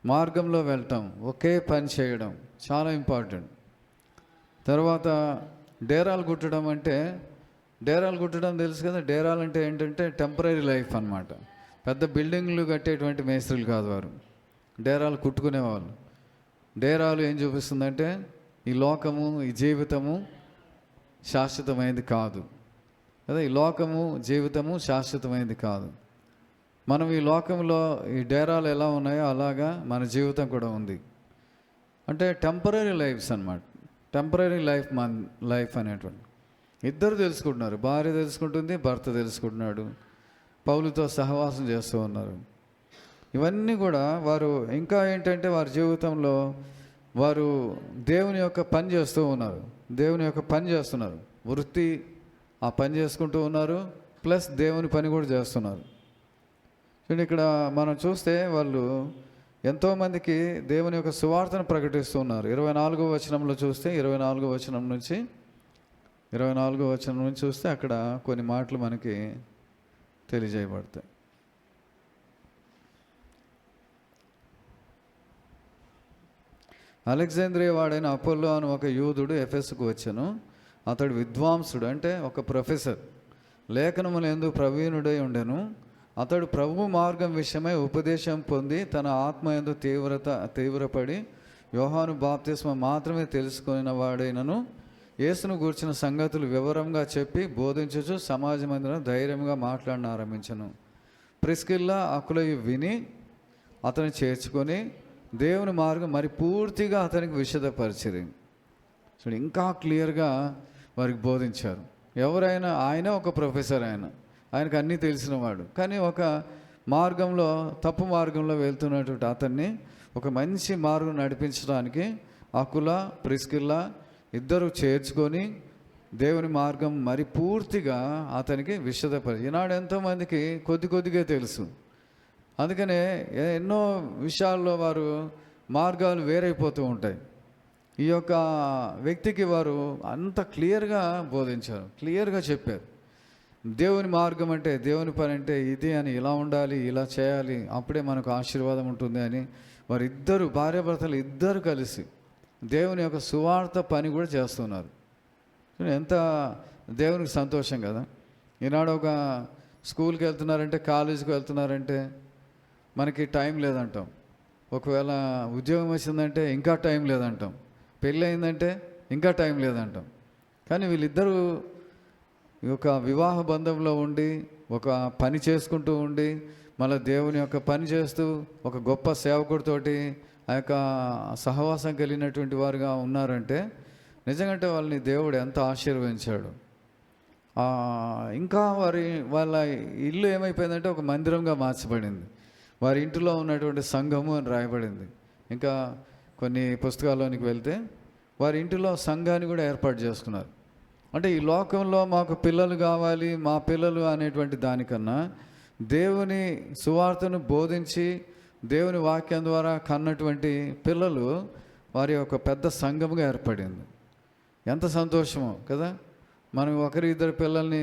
మార్గంలో వెళ్ళటం, ఒకే పని చేయడం చాలా ఇంపార్టెంట్. తర్వాత డేరాలు కుట్టడం అంటే డేరాలు కుట్టడం తెలుసు కదా. డేరాలు అంటే ఏంటంటే టెంపరీ లైఫ్ అన్నమాట. పెద్ద బిల్డింగ్లు కట్టేటువంటి మేస్త్రులు కాదు వారు, డేరాలు కుట్టుకునేవాళ్ళు. డేరాలు ఏం చూపిస్తుందంటే ఈ లోకము, ఈ జీవితము శాశ్వతమైనది కాదు కదా. ఈ లోకము జీవితము శాశ్వతమైనది కాదు. మనం ఈ లోకంలో ఈ డేరాలు ఎలా ఉన్నాయో అలాగా మన జీవితం కూడా ఉంది. అంటే టెంపరీ లైఫ్స్ అన్నమాట. టెంపరీ లైఫ్ అనేటువంటి ఇద్దరు తెలుసుకుంటున్నారు. భార్య తెలుసుకుంటుంది, భర్త తెలుసుకుంటున్నాడు, పౌలుతో సహవాసం చేస్తూ ఉన్నారు. ఇవన్నీ కూడా వారు ఇంకా ఏంటంటే వారి జీవితంలో వారు దేవుని యొక్క పని చేస్తూ ఉన్నారు. దేవుని యొక్క పని చేస్తున్నారు, వృత్తి ఆ పని చేసుకుంటూ ఉన్నారు, ప్లస్ దేవుని పని కూడా చేస్తున్నారు. చూడండి, ఇక్కడ మనం చూస్తే వాళ్ళు ఎంతోమందికి దేవుని యొక్క సువార్తను ప్రకటిస్తూ ఉన్నారు. 24వ వచనంలో చూస్తే 24వ వచనం నుంచి చూస్తే అక్కడ కొన్ని మాటలు మనకి తెలియజేయబడతాయి. అలెగ్జాంద్రియా వాడైన అపోల్లో అని ఒక యూదుడు ఎఫెసుకు వచ్చెను. అతడు విద్వాంసుడు, అంటే ఒక ప్రొఫెసర్, లేఖనములందు ప్రవీణుడై ఉండెను. అతడు ప్రభు మార్గం విషయమై ఉపదేశం పొంది తన ఆత్మయందు తీవ్రపడి యోహాను బాప్తిస్మ మాత్రమే తెలుసుకున్న వాడైనను యేసును గూర్చిన సంగతులు వివరంగా చెప్పి బోధించుచు సమాజ మందిరం ధైర్యంగా మాట్లాడన ఆరంభించను. ప్రిస్కిల్లా అకులయు విని అతను చేర్చుకొని దేవుని మార్గం మరి పూర్తిగా అతనికి విశదపరిచిరి. చూడండి, ఇంకా క్లియర్గా వారికి బోధించారు. ఎవరైనా, ఆయన ఒక ప్రొఫెసర్, ఆయనకు అన్నీ తెలిసినవాడు, కానీ ఒక మార్గంలో, తప్పు మార్గంలో వెళ్తున్నటువంటి అతన్ని ఒక మంచి మార్గం నడిపించడానికి అకుల, ప్రిస్కిల్లా ఇద్దరు చేర్చుకొని దేవుని మార్గం మరి పూర్తిగా అతనికి విశదపరిచి. ఈనాడు ఎంతోమందికి కొద్దిగా తెలుసు, అందుకనే ఎన్నో విషయాల్లో వారు మార్గాలు వేరైపోతూ ఉంటాయి. ఈ యొక్క వ్యక్తికి వారు అంత క్లియర్గా బోధించారు, క్లియర్గా చెప్పారు. దేవుని మార్గం అంటే, దేవుని పని అంటే ఇది అని, ఇలా ఉండాలి, ఇలా చేయాలి, అప్పుడే మనకు ఆశీర్వాదం ఉంటుంది అని వారిద్దరు, భార్యాభర్తలు ఇద్దరు కలిసి దేవుని యొక్క సువార్త పని కూడా చేస్తున్నారు. ఎంత దేవునికి సంతోషం కదా. ఈనాడు ఒక స్కూల్కి వెళ్తున్నారంటే, కాలేజీకి వెళ్తున్నారంటే మనకి టైం లేదంటాం. ఒకవేళ ఉద్యోగం వచ్చిందంటే ఇంకా టైం లేదంటాం. పెళ్ళి అయిందంటే ఇంకా టైం లేదంటాం. కానీ వీళ్ళిద్దరూ ఒక వివాహ బంధంలో ఉండి, ఒక పని చేసుకుంటూ ఉండి, మళ్ళీ దేవుని యొక్క పని చేస్తూ ఒక గొప్ప సేవకుడితోటి ఆ యొక్క సహవాసం కలిగినటువంటి వారుగా ఉన్నారంటే నిజంగా వాళ్ళని దేవుడు ఎంత ఆశీర్వదించాడు. ఇంకా వాళ్ళ ఇల్లు ఏమైపోయిందంటే ఒక మందిరంగా మార్చబడింది. వారి ఇంటిలో ఉన్నటువంటి సంఘము అని రాయబడింది. ఇంకా కొన్ని పుస్తకాల్లోనికి వెళ్తే వారి ఇంటిలో సంఘాన్ని కూడా ఏర్పాటు చేసుకున్నారు. అంటే ఈ లోకంలో మాకు పిల్లలు కావాలి, మా పిల్లలు అనేటువంటి దానికన్నా దేవుని సువార్తను బోధించి దేవుని వాక్యం ద్వారా కన్నటువంటి పిల్లలు వారి యొక్క పెద్ద సంఘముగా ఏర్పడింది. ఎంత సంతోషమో కదా. మనం ఒకరి ఇద్దరు పిల్లల్ని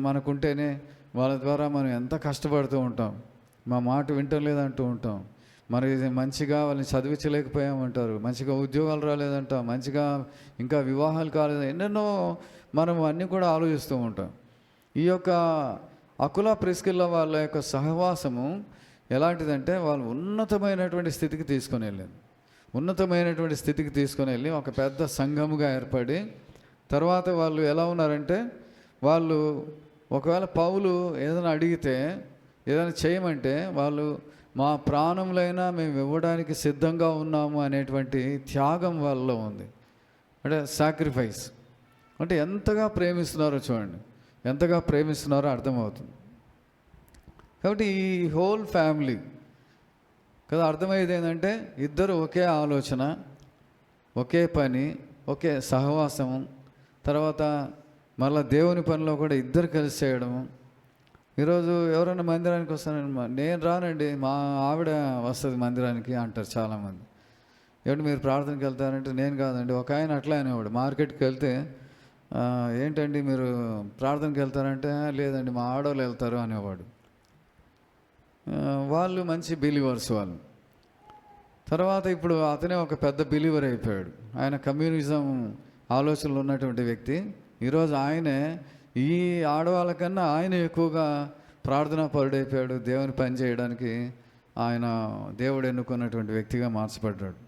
మనకుంటేనే వాళ్ళ ద్వారా మనం ఎంత కష్టపడుతూ ఉంటాం. మా మాట వింటలేదంటూ ఉంటాం. మరి మంచిగా వాళ్ళని చదివించలేకపోయామంటారు, మంచిగా ఉద్యోగాలు రాలేదంటాం, మంచిగా ఇంకా వివాహాలు కాలేదు, ఎన్నెన్నో మనం అన్నీ కూడా ఆలోచిస్తూ ఉంటాం. ఈ యొక్క అకుల, ప్రిస్కిల్లా వాళ్ళ యొక్క సహవాసము ఎలాంటిదంటే వాళ్ళు ఉన్నతమైనటువంటి స్థితికి తీసుకొని వెళ్ళి ఒక పెద్ద సంఘముగా ఏర్పడి, తర్వాత వాళ్ళు ఎలా ఉన్నారంటే, వాళ్ళు ఒకవేళ పౌలు ఏదైనా అడిగితే, ఏదైనా చేయమంటే వాళ్ళు మా ప్రాణములైనా మేము ఇవ్వడానికి సిద్ధంగా ఉన్నాము అనేటువంటి త్యాగం వాళ్ళలో ఉంది. అంటే సాక్రిఫైస్ అంటే ఎంతగా ప్రేమిస్తున్నారో చూడండి, ఎంతగా ప్రేమిస్తున్నారో అర్థమవుతుంది. కాబట్టి ఈ హోల్ ఫ్యామిలీ కదా, అర్థమయ్యేది ఏంటంటే ఇద్దరు ఒకే ఆలోచన, ఒకే పని, ఒకే సహవాసము, తర్వాత మళ్ళీ దేవుని పనిలో కూడా ఇద్దరు కలిసి చేయడము. ఈరోజు ఎవరైనా మందిరానికి వస్తానండి, నేను రానండి, మా ఆవిడ వస్తుంది మందిరానికి అంటారు చాలామంది. ఏమిటి మీరు ప్రార్థనకి వెళ్తారంటే, నేను కాదండి. ఒక ఆయన అట్లా అనేవాడు, మార్కెట్కి వెళ్తే ఏంటండి మీరు ప్రార్థనకి వెళ్తారంటే, లేదండి మా ఆడవాళ్ళు వెళ్తారు అనేవాడు. వాళ్ళు మంచి బిలీవర్స్ వాళ్ళు. తర్వాత ఇప్పుడు అతనే ఒక పెద్ద బిలీవర్ అయిపోయాడు. ఆయన కమ్యూనిజం ఆలోచనలు ఉన్నటువంటి వ్యక్తి. ఈరోజు ఆయనే ఈ ఆడవాళ్ళకన్నా ఆయన ఎక్కువగా ప్రార్థనా పరుడైపోయాడు. దేవుని పని చేయడానికి ఆయన దేవుడు ఎన్నుకున్నటువంటి వ్యక్తిగా మార్చబడ్డాడు.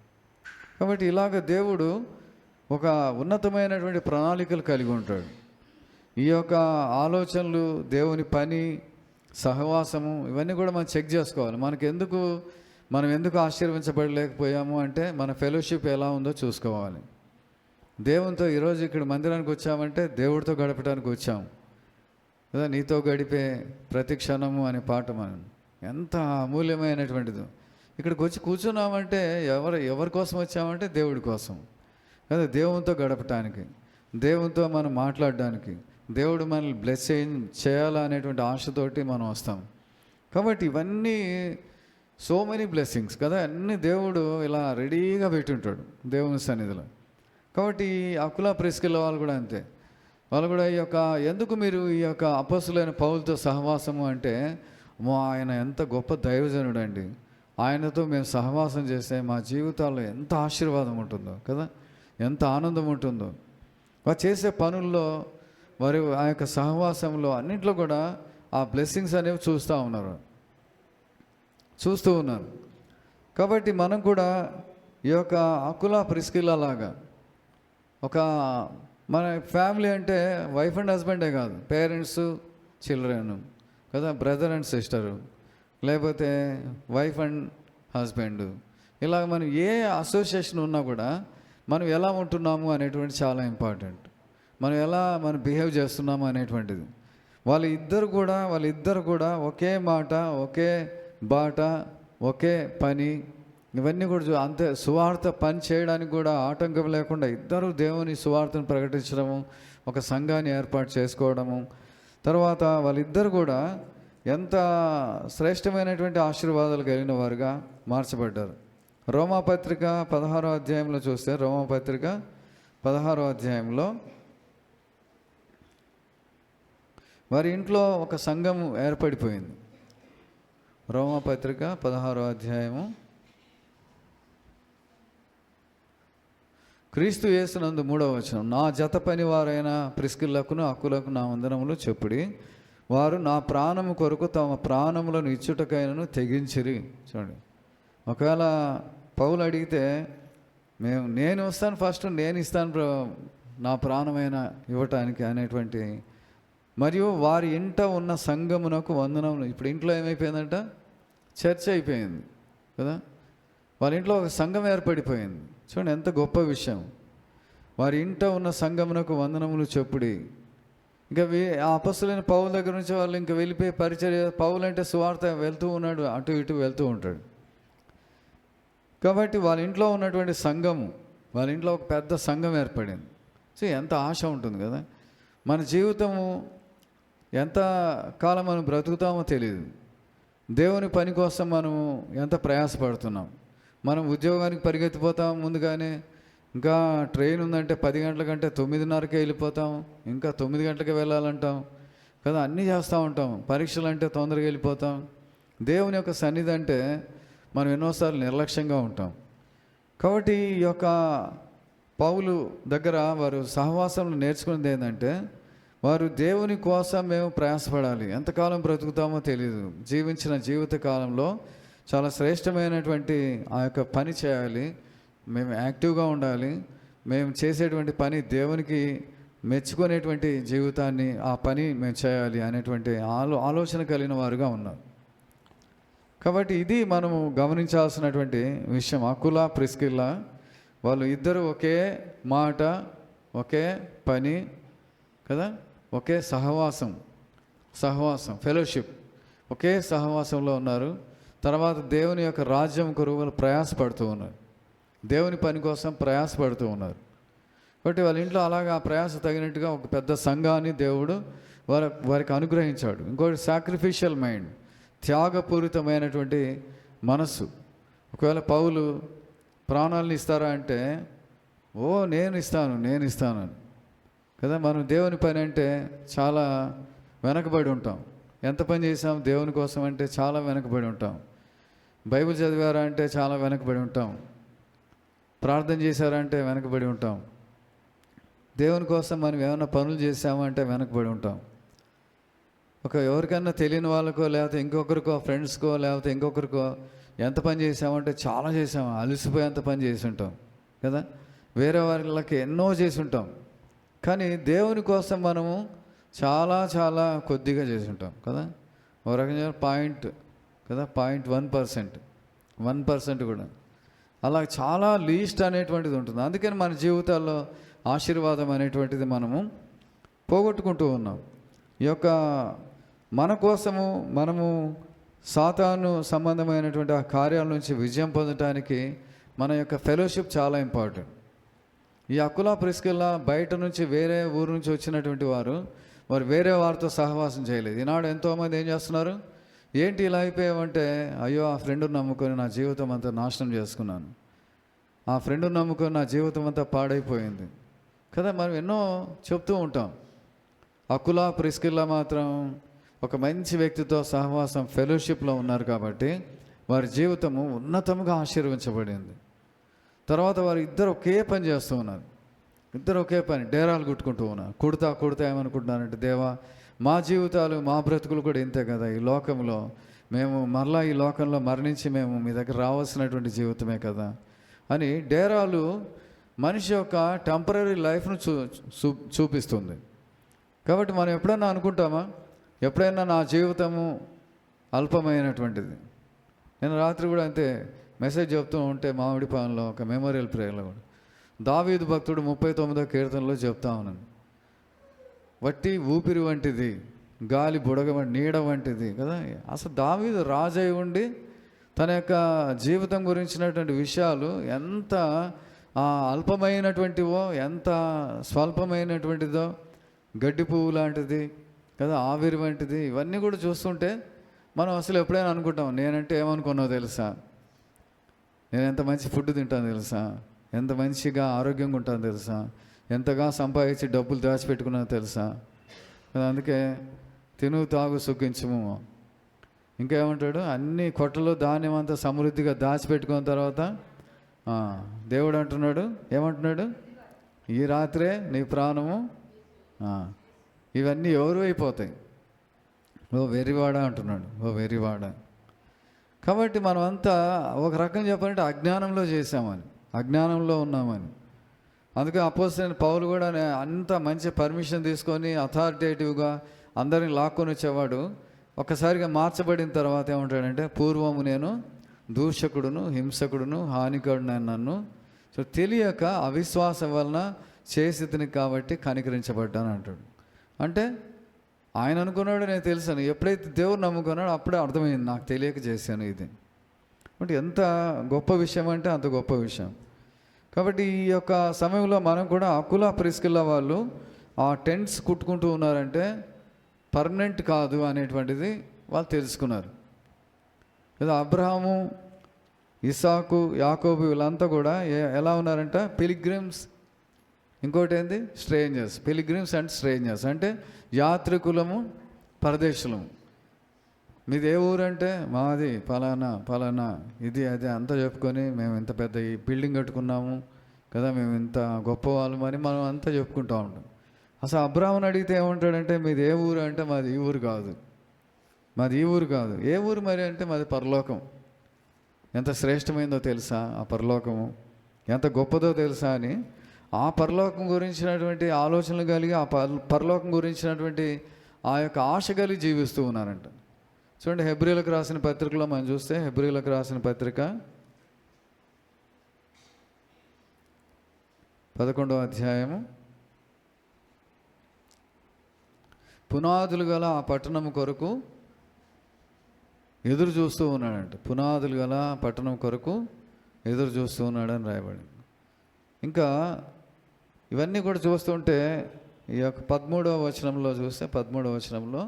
కాబట్టి ఇలాగ దేవుడు ఒక ఉన్నతమైనటువంటి ప్రణాళికలు కలిగి ఉంటాడు. ఈ యొక్క ఆలోచనలు, దేవుని పని, సహవాసము, ఇవన్నీ కూడా మనం చెక్ చేసుకోవాలి. మనం ఎందుకు ఆశీర్వించబడలేకపోయాము అంటే మన ఫెలోషిప్ ఎలా ఉందో చూసుకోవాలి. దేవునితో ఈరోజు ఇక్కడ మందిరానికి వచ్చామంటే దేవుడితో గడపడానికి వచ్చాము కదా. నీతో గడిపే ప్రతి క్షణము అనే పాట మనం ఎంత అమూల్యమైనటువంటిది. ఇక్కడికి వచ్చి కూర్చున్నామంటే ఎవరి కోసం వచ్చామంటే దేవుడి కోసం కదా. దేవునితో గడపటానికి, దేవునితో మనం మాట్లాడడానికి, దేవుడు మనల్ని బ్లెస్ చేయాలా అనేటువంటి ఆశతోటి మనం వస్తాం. కాబట్టి ఇవన్నీ సో మెనీ బ్లెస్సింగ్స్ కదా, అన్నీ దేవుడు ఇలా రెడీగా పెట్టుంటాడు దేవుని సన్నిధిలో. కాబట్టి అకులా ప్రిస్కిల్ల వాళ్ళు కూడా అంతే. వాళ్ళు కూడా ఎందుకు మీరు ఈ యొక్క అపొస్తలులైన పౌలుతో సహవాసము అంటే, ఆయన ఎంత గొప్ప దైవజనుడు అండి, ఆయనతో మేము సహవాసం చేస్తే మా జీవితాల్లో ఎంత ఆశీర్వాదం ఉంటుందో కదా, ఎంత ఆనందం ఉంటుందో. వారు చేసే పనుల్లో, వారి ఆ యొక్క సహవాసంలో అన్నింటిలో కూడా ఆ బ్లెస్సింగ్స్ అనేవి చూస్తూ ఉన్నారు. కాబట్టి మనం కూడా ఈ యొక్క అకులా ప్రిస్కిల్లా లాగా మన ఫ్యామిలీ అంటే వైఫ్ అండ్ హస్బెండే కాదు, పేరెంట్స్, చిల్డ్రన్ కదా, బ్రదర్ అండ్ సిస్టరు, లేకపోతే వైఫ్ అండ్ హస్బెండ్, ఇలాగ మనం ఏ అసోసియేషన్ ఉన్నా కూడా మనం ఎలా ఉంటున్నాము అనేటువంటి చాలా ఇంపార్టెంట్. మనం బిహేవ్ చేస్తున్నాము అనేటువంటిది. వాళ్ళిద్దరు కూడా ఒకే మాట, ఒకే బాట, ఒకే పని, ఇవన్నీ కూడా అంతే. సువార్త పని చేయడానికి కూడా ఆటంకం లేకుండా ఇద్దరు దేవుని సువార్తను ప్రకటించడము, ఒక సంఘాన్ని ఏర్పాటు చేసుకోవడము, తర్వాత వాళ్ళిద్దరు కూడా ఎంత శ్రేష్టమైనటువంటి ఆశీర్వాదాలు కలిగిన వారుగా మార్చబడ్డారు. రోమాపత్రిక 16వ అధ్యాయంలో చూస్తే, రోమాపత్రిక 16వ అధ్యాయంలో వారి ఇంట్లో ఒక సంఘము ఏర్పడిపోయింది. రోమాపత్రిక 16వ అధ్యాయము, క్రీస్తు యేసునందు 3వ వచనం. నా జత పని వారైన ప్రిస్కిల్లకును అకులకు నా వందనములు చెప్పుడి, వారు నా ప్రాణము కొరకు తమ ప్రాణములను ఇచ్చుటకైనను తెగించిరి. చూడండి, ఒకవేళ పౌలు అడిగితే నేను వస్తాను, ఫస్ట్ నేను ఇస్తాను నా ప్రాణమైన ఇవ్వటానికి అనేటువంటి, మరియు వారి ఇంట ఉన్న సంఘమునకు వందనములు. ఇప్పుడు ఇంట్లో ఏమైపోయిందంట, చర్చ్ అయిపోయింది కదా, వారి ఇంట్లో ఒక సంఘం ఏర్పడిపోయింది. చూడండి ఎంత గొప్ప విషయం. వారి ఇంట ఉన్న సంఘమునకు వందనములు చెప్పుడి. ఇంకా ఆ అపొస్తలులైన పౌలు దగ్గర నుంచి వాళ్ళు ఇంకా వెళ్ళిపోయి పరిచర్య, పౌలు అంటే సువార్త వెళ్తూ ఉన్నాడు, అటు ఇటు వెళ్తూ ఉంటాడు. కాబట్టి వాళ్ళ ఇంట్లో ఉన్నటువంటి సంఘము, వాళ్ళ ఇంట్లో ఒక పెద్ద సంఘం ఏర్పడింది. సో ఎంత ఆశ ఉంటుంది కదా. మన జీవితము ఎంత కాలం మనం బ్రతుకుతామో తెలియదు. దేవుని పని కోసం మనము ఎంత ప్రయాసపడుతున్నాం. మనం ఉద్యోగానికి పరిగెత్తిపోతాం ముందుగానే, ఇంకా ట్రైన్ ఉందంటే 10 గంటల కంటే 9:30కే వెళ్ళిపోతాం, ఇంకా 9 గంటలకే వెళ్ళాలంటాం కదా, అన్నీ చేస్తూ ఉంటాం. పరీక్షలు అంటే తొందరగా వెళ్ళిపోతాం. దేవుని యొక్క సన్నిధి అంటే మనం ఎన్నోసార్లు నిర్లక్ష్యంగా ఉంటాం. కాబట్టి ఈ యొక్క పౌలు దగ్గర వారు సహవాసంలో నేర్చుకున్నది ఏంటంటే, వారు దేవుని కోసం మేము ప్రయాసపడాలి. ఎంతకాలం బ్రతుకుతామో తెలియదు. జీవించిన జీవిత కాలంలో చాలా శ్రేష్టమైనటువంటి ఆ యొక్క పని చేయాలి, మేము యాక్టివ్గా ఉండాలి, మేము చేసేటువంటి పని దేవునికి మెచ్చుకునేటువంటి జీవితాన్ని, ఆ పని మేము చేయాలి అనేటువంటి ఆలోచన కలిగిన వారుగా ఉన్నారు. కాబట్టి ఇది మనము గమనించాల్సినటువంటి విషయం. అకులా ప్రిస్కిల్లా వాళ్ళు ఇద్దరు ఒకే మాట, ఒకే పని కదా, ఒకే సహవాసం, ఫెలోషిప్, ఒకే సహవాసంలో ఉన్నారు. తర్వాత దేవుని యొక్క రాజ్యం కొరకు ప్రయాసపడుతూ ఉన్నారు, దేవుని పని కోసం ప్రయాసపడుతూ ఉన్నారు. కాబట్టి వాళ్ళ ఇంట్లో అలాగా ఆ ప్రయాస తగినట్టుగా ఒక పెద్ద సంఘాన్ని దేవుడు వారికి అనుగ్రహించాడు. ఇంకోటి సాక్రిఫిషియల్ మైండ్, త్యాగపూరితమైనటువంటి మనస్సు. ఒకవేళ పౌలు ప్రాణాలను ఇస్తారా అంటే, నేను ఇస్తాను కదా. మనం దేవుని పని అంటే చాలా వెనకబడి ఉంటాం. ఎంత పని చేసాం దేవుని కోసం అంటే చాలా వెనకబడి ఉంటాం. బైబిల్ చదివారా అంటే చాలా వెనకబడి ఉంటాం. ప్రార్థన చేశారా అంటే వెనకబడి ఉంటాం. దేవుని కోసం మనం ఏమైనా పనులు చేసామంటే వెనకబడి ఉంటాం. ఎవరికైనా తెలియని వాళ్ళకో లేకపోతే ఇంకొకరికో ఫ్రెండ్స్కో లేకపోతే ఇంకొకరికో ఎంత పని చేసామంటే చాలా చేసాము, అలసిపోయేంత పని చేసి ఉంటాం కదా. వేరే వాళ్ళకి ఎన్నో చేసి ఉంటాం. కానీ దేవుని కోసం మనము చాలా చాలా కొద్దిగా చేసి ఉంటాం కదా. ఒక రకంగా పాయింట్ కదా, 1% కూడా అలా చాలా లీస్ట్ అనేటువంటిది ఉంటుంది. అందుకని మన జీవితాల్లో ఆశీర్వాదం అనేటువంటిది మనము పోగొట్టుకుంటూ ఉన్నాం. ఈ యొక్క మన కోసము మనము సాతాను సంబంధమైనటువంటి ఆ కార్యాల నుంచి విజయం పొందడానికి మన యొక్క ఫెలోషిప్ చాలా ఇంపార్టెంట్. ఈ అకులా ప్రిస్కిల్లా బయట నుంచి వేరే ఊరు నుంచి వచ్చినటువంటి వారు వేరే వారితో సహవాసం చేయలేదు. ఈనాడు ఎంతోమంది ఏం చేస్తున్నారు, ఏంటి ఇలా అయిపోయామంటే, అయ్యో ఆ ఫ్రెండ్ని నమ్ముకొని నా జీవితం అంతా నాశనం చేసుకున్నాను, ఆ ఫ్రెండ్ని నమ్ముకొని నా జీవితం అంతా పాడైపోయింది కదా. మనం ఎన్నో చెప్తూ ఉంటాం. అకులా ప్రిస్కిల్లా మాత్రం ఒక మంచి వ్యక్తితో సహవాసం ఫెలోషిప్లో ఉన్నారు కాబట్టి వారి జీవితము ఉన్నతంగా ఆశీర్వించబడింది. తర్వాత వారు ఇద్దరు ఒకే పని చేస్తూ ఉన్నారు. ఇద్దరు ఒకే పని, డేరాలు కుట్టుకుంటూ ఉన్నారు. కుడతా ఏమనుకుంటున్నారంటే, దేవా మా జీవితాలు మా బ్రతుకులు కూడా ఇంతే కదా, ఈ లోకంలో మేము మరలా ఈ లోకంలో మరణించి మేము మీ దగ్గర రావాల్సినటువంటి జీవితమే కదా అని డేరాలు మనిషి యొక్క టెంపరీ లైఫ్ను చూపిస్తుంది. కాబట్టి మనం ఎప్పుడైనా అనుకుంటామా, ఎప్పుడైనా నా జీవితము అల్పమైనటువంటిది. నేను రాత్రి కూడా అంతే మెసేజ్ చెప్తూ ఉంటే మామిడిపాలెంలో ఒక మెమోరియల్ ప్రేయర్లో కూడా దావీదు భక్తుడు 39వ కీర్తనలో చెప్తా ఉన్నాను, వట్టి ఊపిరి వంటిది, గాలి బుడగ నీడ వంటిది కదా. అసలు దావీదు రాజై ఉండి తన యొక్క జీవితం గురించినటువంటి విషయాలు ఎంత అల్పమైనటువంటివో, ఎంత స్వల్పమైనటువంటిదో, గడ్డి పువ్వు లాంటిది కదా, ఆవిరి వంటిది, ఇవన్నీ కూడా చూస్తుంటే మనం అసలు ఎప్పుడైనా అనుకుంటాం, నేనంటే ఏమనుకున్నావు తెలుసా, నేను ఎంత మంచి ఫుడ్ తింటాను తెలుసా, ఎంత మంచిగా ఆరోగ్యంగా ఉంటాను తెలుసా, ఎంతగా సంపాదించి డబ్బులు దాచిపెట్టుకున్నాను తెలుసా. అందుకే తిను తాగు సుఖించము. ఇంకేమంటాడు, అన్ని కొట్టలో ధాన్యం అంతా సమృద్ధిగా దాచిపెట్టుకున్న తర్వాత దేవుడు అంటున్నాడు, ఏమంటున్నాడు, ఈ రాత్రే నీ ప్రాణము ఇవన్నీ ఎవరు అయిపోతాయి, ఓ వెర్రివాడ అంటున్నాడు, ఓ వెర్రివాడ. కాబట్టి మనమంతా ఒక రకం చెప్పాలంటే అజ్ఞానంలో చేశామని, అజ్ఞానంలో ఉన్నామని. అందుకే అపోస్తలుడైన పౌలు కూడా అంత మంచి పర్మిషన్ తీసుకొని అథారిటేటివ్గా అందరిని లాక్కొని వచ్చేవాడు. ఒక్కసారిగా మార్చబడిన తర్వాత ఏమంటాడంటే, పూర్వము నేను దూషకుడును హింసకుడును హానికరుడు నన్ను తెలియక అవిశ్వాసం వలన చేసితిని కాబట్టి కనికరించబడ్డాను అంటాడు. అంటే ఆయన అనుకున్నాడు నేను తెలుసాను, ఎప్పుడైతే దేవుడు నమ్ముకున్నాడో అప్పుడే అర్థమైంది నాకు తెలియక చేశాను ఇది. అంటే ఎంత గొప్ప విషయం అంటే అంత గొప్ప విషయం. కాబట్టి ఈ యొక్క సమయంలో మనం కూడా అకులా ప్రిస్కిల్లా వాళ్ళు ఆ టెంట్స్ కుట్టుకుంటూ ఉన్నారంటే పర్మనెంట్ కాదు అనేటువంటిది వాళ్ళు తెలుసుకున్నారు కదా. అబ్రహాము, ఇసాకు, యాకోబు వీళ్ళంతా కూడా ఎలా ఉన్నారంట, పిలిగ్రిమ్స్, ఇంకోటి ఏంది స్ట్రేంజర్స్. పిలిగ్రిమ్స్ అండ్ స్ట్రేంజర్స్ అంటే యాత్రికులము, పరదేశులము. మీది ఏ ఊరు అంటే మాది పలానా ఇది అది అంతా చెప్పుకొని మేము ఇంత పెద్ద ఈ బిల్డింగ్ కట్టుకున్నాము కదా, మేము ఇంత గొప్పవాళ్ళం అని మనం అంతా చెప్పుకుంటూ ఉంటాం. అసలు అబ్రాహ్మణ్ అడిగితే ఏమంటాడంటే, మీది ఏ ఊరు అంటే మాది ఈ ఊరు కాదు, మాది ఈ ఊరు కాదు. ఏ ఊరు మరి అంటే మాది పరలోకం. ఎంత శ్రేష్టమైందో తెలుసా ఆ పరలోకము, ఎంత గొప్పదో తెలుసా అని ఆ పరలోకం గురించినటువంటి ఆలోచనలు కలిగి ఆ పరలోకం గురించినటువంటి ఆ యొక్క ఆశ కలిగి జీవిస్తూ ఉన్నారంట. చూడండి, హెబ్రీలకు రాసిన పత్రికలో మనం చూస్తే, హెబ్రీలకు రాసిన పత్రిక 11వ అధ్యాయము, పునాదులు గల ఆ పట్టణం కొరకు ఎదురు చూస్తూ ఉన్నాడంట. పునాదులు గల పట్టణం కొరకు ఎదురు చూస్తూ ఉన్నాడని రాయబడింది. ఇంకా ఇవన్నీ కూడా చూస్తుంటే ఈ యొక్క 13వ వచనంలో చూస్తే, 13వ వచనంలో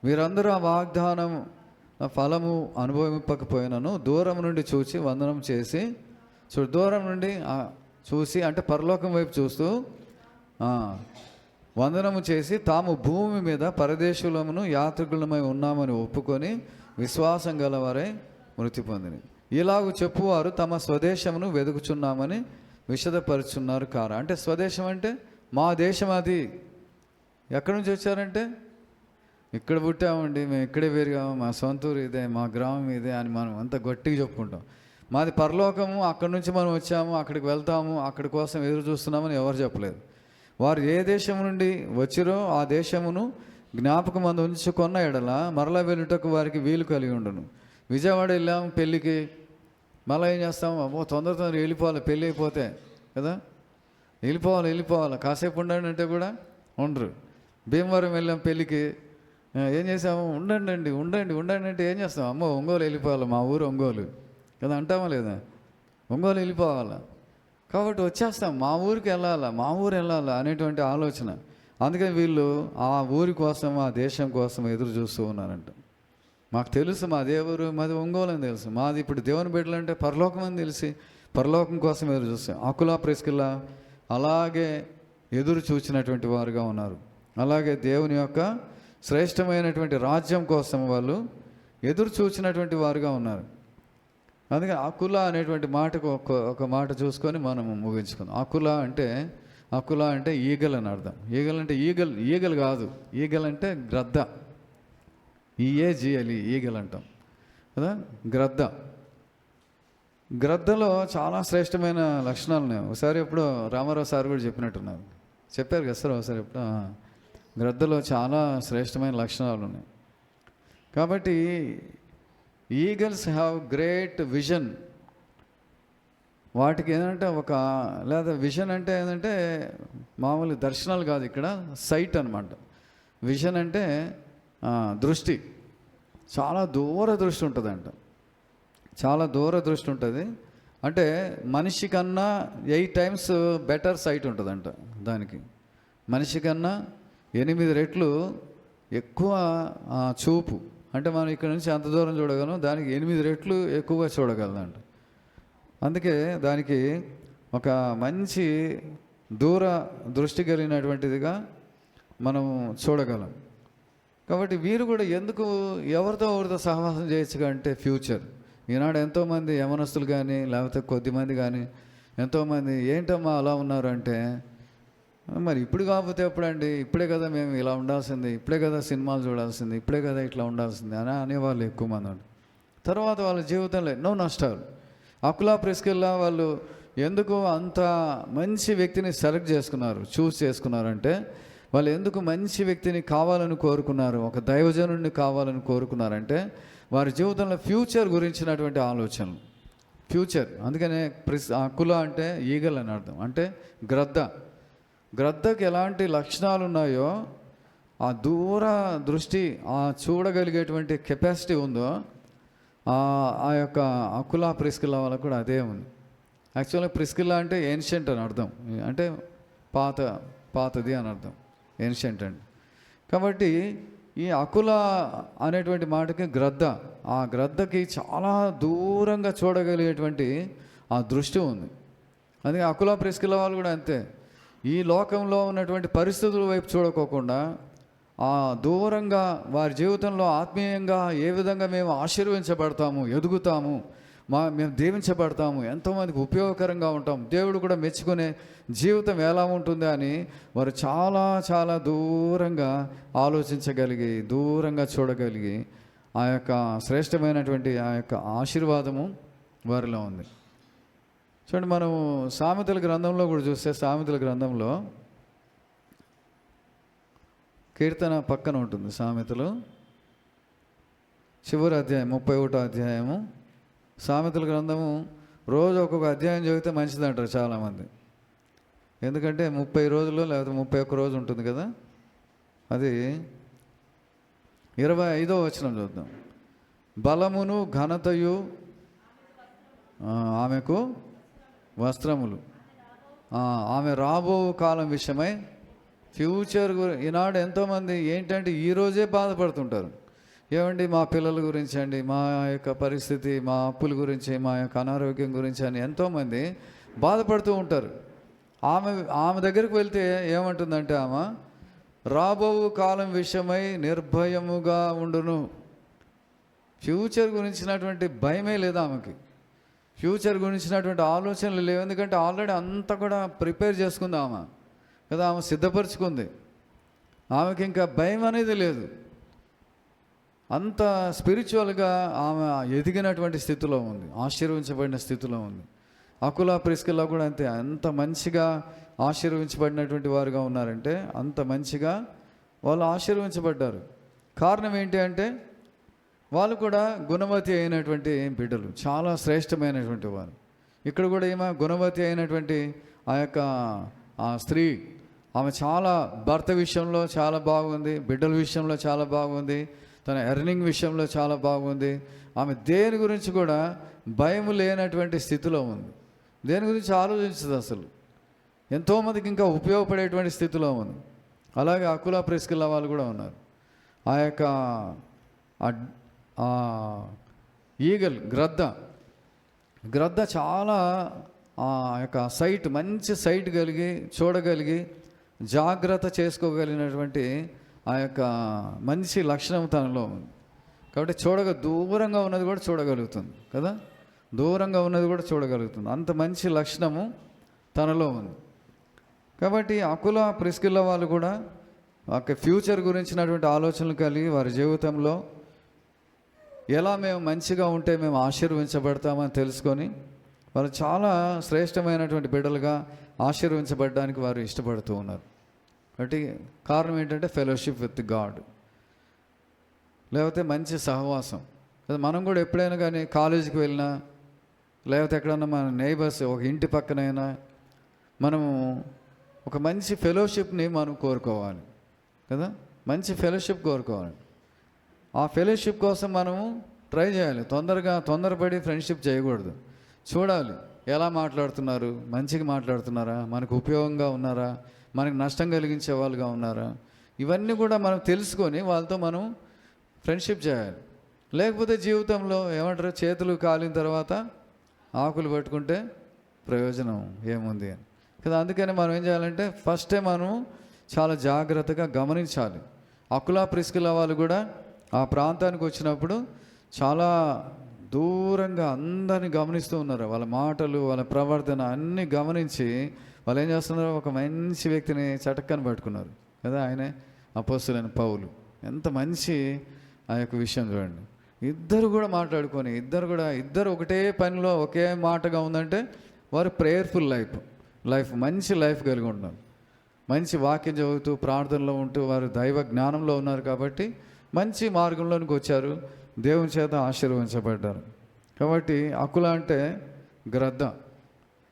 వీరందరూ ఆ వాగ్దానం ఫలము అనుభవింపకపోయినను దూరం నుండి చూసి వందనం చేసి, దూరం నుండి చూసి అంటే పరలోకం వైపు చూస్తూ వందనము చేసి తాము భూమి మీద పరదేశులమును యాత్రికులమై ఉన్నామని ఒప్పుకొని విశ్వాసం గలవారై మృతి పొందిని. ఇలాగ చెప్పువారు తమ స్వదేశమును వెదుకుచున్నామని విషదపరుచున్నారు కారా. అంటే స్వదేశం అంటే మా దేశం. అది ఎక్కడి నుంచి వచ్చారంటే ఇక్కడ పుట్టామండి, మేము ఇక్కడే పెరిగాము, మా సొంత ఊరు ఇదే, మా గ్రామం ఇదే అని మనం అంత గట్టిగా చెప్పుకుంటాం. మాది పరలోకము, అక్కడి నుంచి మనం వచ్చాము, అక్కడికి వెళ్తాము, అక్కడి కోసం ఎదురు చూస్తున్నామని ఎవరు చెప్పలేదు. వారు ఏ దేశం నుండి వచ్చిరో ఆ దేశమును జ్ఞాపకం అందు ఉంచుకున్న ఎడల మరలా వెళ్ళుటకు వారికి వీలు కలిగి ఉండును. విజయవాడ వెళ్ళాము పెళ్ళికి, మళ్ళీ ఏం చేస్తాము, అమ్మో తొందర వెళ్ళిపోవాలి పెళ్ళి అయిపోతే కదా, వెళ్ళిపోవాలి కాసేపు ఉండండి అంటే కూడా ఉండరు. భీమవరం వెళ్ళాం పెళ్ళికి, ఏం చేసాము, ఉండండి అంటే ఏం చేస్తాం, అమ్మో ఒంగోలు వెళ్ళిపోవాలి, మా ఊరు ఒంగోలు కదా అంటామా లేదా, ఒంగోలు వెళ్ళిపోవాలా, కాబట్టి వచ్చేస్తాం, మా ఊరు వెళ్ళాలా అనేటువంటి ఆలోచన. అందుకని వీళ్ళు ఆ ఊరి కోసం, ఆ దేశం కోసం ఎదురు చూస్తూ ఉన్నారంట. మాకు తెలుసు మా దేవురు, మాది ఒంగోలు అని తెలుసు, మాది ఇప్పుడు దేవుని బిడ్డలు అంటే పరలోకం అని తెలిసి పరలోకం కోసం ఎదురు చూస్తాం. అకులా ప్రిస్కిల్లా అలాగే ఎదురు చూచినటువంటి వారుగా ఉన్నారు. అలాగే దేవుని యొక్క శ్రేష్టమైనటువంటి రాజ్యం కోసం వాళ్ళు ఎదురు చూచినటువంటి వారుగా ఉన్నారు. అందుకని అకులా అనేటువంటి మాటకు ఒక మాట చూసుకొని మనం ముగించుకుందాం. అకులా అంటే ఈగల్ అని అర్థం. ఈగల్ అంటే ఈగల్ కాదు, ఈగల్ అంటే గ్రద్ద, ఈఏజిఎల్ ఈగల్ అంటాం కదా. గ్రద్దలో చాలా శ్రేష్టమైన లక్షణాలు ఉన్నాయి. ఒకసారి ఎప్పుడో రామారావు సార్ కూడా చెప్పినట్టున్నారు, చెప్పారు కదా సార్ ఒకసారి ఎప్పుడు. గ్రద్దలో చాలా శ్రేష్టమైన లక్షణాలు ఉన్నాయి. కాబట్టి ఈగల్స్ హ్యావ్ గ్రేట్ విజన్. వాటికి ఏంటంటే లేదా విజన్ అంటే ఏంటంటే మామూలు దర్శనాలు కాదు, ఇక్కడ సైట్ అనమాట. విజన్ అంటే దృష్టి, చాలా దూరదృష్టి ఉంటుందంట, చాలా దూరదృష్టి ఉంటుంది. అంటే మనిషి కన్నా 8 times బెటర్ సైట్ ఉంటుందంట దానికి. మనిషి కన్నా 8 రెట్లు ఎక్కువ చూపు. అంటే మనం ఇక్కడ నుంచి అంత దూరం చూడగలం, దానికి 8 రెట్లు ఎక్కువగా చూడగలదంట. అందుకే దానికి ఒక మంచి దూర దృష్టి కలిగినటువంటిదిగా మనం చూడగలం. కాబట్టి వీరు కూడా ఎందుకు ఎవరితో సహవాసం చేయొచ్చుగా అంటే ఫ్యూచర్. ఈనాడు ఎంతోమంది యవనస్తులు కానీ లేకపోతే కొద్దిమంది కానీ ఎంతోమంది ఏంటమ్మా అలా ఉన్నారు అంటే, మరి ఇప్పుడు కాకపోతే ఎప్పుడండి, ఇప్పుడే కదా మేము ఇలా ఉండాల్సింది, ఇప్పుడే కదా సినిమాలు చూడాల్సింది, ఇప్పుడే కదా ఇట్లా ఉండాల్సింది అని అనేవాళ్ళు ఎక్కువ మంది. తర్వాత వాళ్ళ జీవితంలో ఎన్నో నష్టాలు. అకులా ప్రిస్కిల్లా వాళ్ళు ఎందుకు అంత మంచి వ్యక్తిని సెలెక్ట్ చేసుకున్నారంటే వాళ్ళు ఎందుకు మంచి వ్యక్తిని కావాలని కోరుకున్నారు, ఒక దైవజనుడిని కావాలని కోరుకున్నారంటే వారి జీవితంలో ఫ్యూచర్ గురించినటువంటి ఆలోచనలు. ఫ్యూచర్. అందుకనే అకులా అంటే ఈగల్ అని అర్థం. అంటే గ్రద్దకి ఎలాంటి లక్షణాలు ఉన్నాయో ఆ దూర దృష్టి, ఆ చూడగలిగేటువంటి కెపాసిటీ ఉందో ఆ యొక్క అకులా ప్రిస్కిల్లా వాళ్ళకు కూడా అదే ఉంది. యాక్చువల్గా ప్రిస్కిల్లా అంటే ఏన్షియంట్ అని అర్థం, అంటే పాతది అని అర్థం, ఏన్షియంట్ అండి. కాబట్టి ఈ అకులా అనేటువంటి మాటకి ఆ గ్రద్దకి చాలా దూరంగా చూడగలిగేటువంటి ఆ దృష్టి ఉంది. అందుకే అకులా ప్రిస్కిల్లా వాళ్ళు కూడా అంతే. ఈ లోకంలో ఉన్నటువంటి పరిస్థితుల వైపు చూడకోకుండా ఆ దూరంగా వారి జీవితంలో ఆత్మీయంగా ఏ విధంగా మేము ఆశీర్వదించబడతాము, ఎదుగుతాము, మేము దీవించబడతాము, ఎంతోమందికి ఉపయోగకరంగా ఉంటాం, దేవుడు కూడా మెచ్చుకునే జీవితం ఎలా ఉంటుంది అని వారు చాలా చాలా దూరంగా ఆలోచించగలిగి, దూరంగా చూడగలిగి ఆ యొక్క శ్రేష్టమైనటువంటి ఆ యొక్క ఆశీర్వాదము వారిలో ఉంది. చూడండి, మనము సామెతల గ్రంథంలో కూడా చూస్తే, సామెతల గ్రంథంలో కీర్తన పక్కన ఉంటుంది, సామెతలు చివరి అధ్యాయం 31వ అధ్యాయము. సామెతల గ్రంథము రోజు ఒక్కొక్క అధ్యాయం చదివితే మంచిది అంటారు చాలామంది. ఎందుకంటే 30 రోజులు లేకపోతే 31 రోజు ఉంటుంది కదా. అది 25వ వచనం చూద్దాం. బలమును ఘనతయు ఆమెకు వస్త్రములు, ఆమె రాబో కాలం విషయమై ఫ్యూచర్ ఈనాడు ఎంతోమంది ఏంటంటే ఈరోజే బాధపడుతుంటారు. ఏమండి మా పిల్లల గురించి అండి, మా యొక్క పరిస్థితి, మా అప్పుల గురించి, మా యొక్క అనారోగ్యం గురించి అని ఎంతోమంది బాధపడుతూ ఉంటారు. ఆమె దగ్గరికి వెళ్తే ఏమంటుందంటే ఆమె రాబో కాలం విషయమై నిర్భయముగా ఉండును. ఫ్యూచర్ గురించినటువంటి భయమే లేదు ఆమెకి. ఫ్యూచర్ గురించినటువంటి ఆలోచనలు లేవు. ఎందుకంటే ఆల్రెడీ అంతా కూడా ప్రిపేర్ చేసుకుంది ఆమె కదా, ఆమె సిద్ధపరచుకుంది. ఆమెకి ఇంకా భయం అనేది లేదు. అంత స్పిరిచువల్గా ఆమె ఎదిగినటువంటి స్థితిలో ఉంది, ఆశీర్వించబడిన స్థితిలో ఉంది. అకుల ప్రిస్కిల్లా కూడా అంతే, అంత మంచిగా ఆశీర్వించబడినటువంటి వారుగా ఉన్నారంటే అంత మంచిగా వాళ్ళు ఆశీర్వించబడ్డారు. కారణం ఏంటి అంటే వాళ్ళు కూడా గుణవతి అయినటువంటి బిడ్డలు, చాలా శ్రేష్టమైనటువంటి వారు. ఇక్కడ కూడా ఈమె గుణవతి అయినటువంటి ఆ స్త్రీ, ఆమె చాలా భర్త విషయంలో చాలా బాగుంది, బిడ్డల విషయంలో చాలా బాగుంది, తన ఎర్నింగ్ విషయంలో చాలా బాగుంది. ఆమె దేని గురించి కూడా భయం లేనటువంటి స్థితిలో ఉంది, దేని గురించి ఆలోచించదు అసలు. ఎంతోమందికి ఇంకా ఉపయోగపడేటువంటి స్థితిలో ఉంది. అలాగే అకుల ప్రిస్కిల్లా వాళ్ళు కూడా ఉన్నారు. ఈగల్ గ్రద్ద చాలా సైట్, మంచి సైట్ కలిగి చూడగలిగి జాగ్రత్త చేసుకోగలిగినటువంటి మంచి లక్షణం తనలో ఉంది. కాబట్టి దూరంగా ఉన్నది కూడా చూడగలుగుతుంది కదా, దూరంగా ఉన్నది కూడా చూడగలుగుతుంది. అంత మంచి లక్షణము తనలో ఉంది. కాబట్టి అకుల ప్రిస్కిల్లా వాళ్ళు కూడా ఫ్యూచర్ గురించినటువంటి ఆలోచనలు కలిగి వారి జీవితంలో ఎలా మేము మంచిగా ఉంటే మేము ఆశీర్వించబడతామని తెలుసుకొని వాళ్ళు చాలా శ్రేష్టమైనటువంటి బిడ్డలుగా ఆశీర్వించబడడానికి వారు ఇష్టపడుతూ ఉన్నారు. కాబట్టి కారణం ఏంటంటే ఫెలోషిప్ విత్ గాడ్, లేకపోతే మంచి సహవాసం. మనం కూడా ఎప్పుడైనా కానీ కాలేజీకి వెళ్ళినా, లేకపోతే ఎక్కడన్నా మన నైబర్స్ ఒక ఇంటి పక్కనైనా మనము ఒక మంచి ఫెలోషిప్ని మనం కోరుకోవాలి కదా, మంచి ఫెలోషిప్ కోరుకోవాలి. ఆ ఫెలోషిప్ కోసం మనము ట్రై చేయాలి. తొందరపడి ఫ్రెండ్షిప్ చేయకూడదు. చూడాలి ఎలా మాట్లాడుతున్నారు, మంచిగా మాట్లాడుతున్నారా, మనకు ఉపయోగంగా ఉన్నారా, మనకు నష్టం కలిగించే వాళ్ళుగా ఉన్నారా, ఇవన్నీ కూడా మనం తెలుసుకొని వాళ్ళతో మనం ఫ్రెండ్షిప్ చేయాలి. లేకపోతే జీవితంలో ఏమంటారు, చేతులు కాలిన తర్వాత ఆకులు పట్టుకుంటే ప్రయోజనం ఏముంది అని కదా. అందుకని మనం ఏం చేయాలంటే ఫస్టే మనం చాలా జాగ్రత్తగా గమనించాలి. అకుల ప్రిస్కిల్లా వాళ్ళు కూడా ఆ ప్రాంతానికి వచ్చినప్పుడు చాలా దూరంగా అందరినీ గమనిస్తూ ఉన్నారు. వాళ్ళ మాటలు, వాళ్ళ ప్రవర్తన అన్నీ గమనించి వాళ్ళు ఏం చేస్తున్నారు, ఒక మంచి వ్యక్తిని చటక్కని పట్టుకున్నారు కదా, ఆయనే అపోస్తలుడైన పౌలు. ఎంత మంచి విషయం చూడండి. ఇద్దరు కూడా మాట్లాడుకొని ఇద్దరు ఒకటే పనిలో ఒకే మాటగా ఉందంటే వారు ప్రేయర్ఫుల్ లైఫ్ మంచి లైఫ్ కలిగి ఉన్నారు. మంచి వాక్యం చదువుతూ ప్రార్థనలో ఉంటూ వారు దైవ జ్ఞానంలో ఉన్నారు. కాబట్టి మంచి మార్గంలోనికి వచ్చారు, దేవుని చేత ఆశీర్వదించబడ్డారు. కాబట్టి అకుల అంటే గ్రద్ద.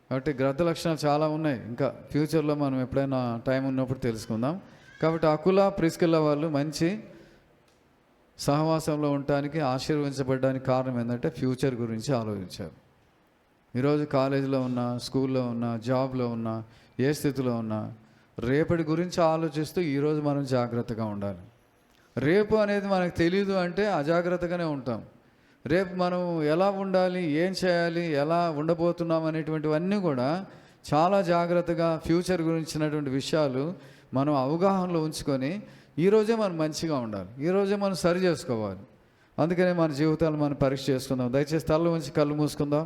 కాబట్టి గ్రద్ద లక్షణాలు చాలా ఉన్నాయి, ఇంకా ఫ్యూచర్లో మనం ఎప్పుడైనా టైం ఉన్నప్పుడు తెలుసుకుందాం. కాబట్టి అకుల ప్రిస్కిల్లా వాళ్ళు మంచి సహవాసంలో ఉండటానికి, ఆశీర్వదించబడడానికి కారణం ఏంటంటే ఫ్యూచర్ గురించి ఆలోచించారు. ఈరోజు కాలేజీలో ఉన్నా, స్కూల్లో ఉన్నా, జాబ్లో ఉన్నా, ఏ స్థితిలో ఉన్నా రేపటి గురించి ఆలోచిస్తూ ఈరోజు మనం జాగ్రత్తగా ఉండాలి. రేపు అనేది మనకు తెలియదు అంటే అజాగ్రత్తగానే ఉంటాం. రేపు మనం ఎలా ఉండాలి, ఏం చేయాలి, ఎలా ఉండబోతున్నాం అనేటువంటివన్నీ కూడా చాలా జాగ్రత్తగా ఫ్యూచర్ గురించినటువంటి విషయాలు మనం అవగాహనలో ఉంచుకొని ఈరోజే మనం మంచిగా ఉండాలి, ఈరోజే మనం సరి చేసుకోవాలి. అందుకనే మన జీవితాలు మనం పరీక్ష చేసుకుందాం. దయచేసి తల ఉంచి కళ్ళు మూసుకుందాం.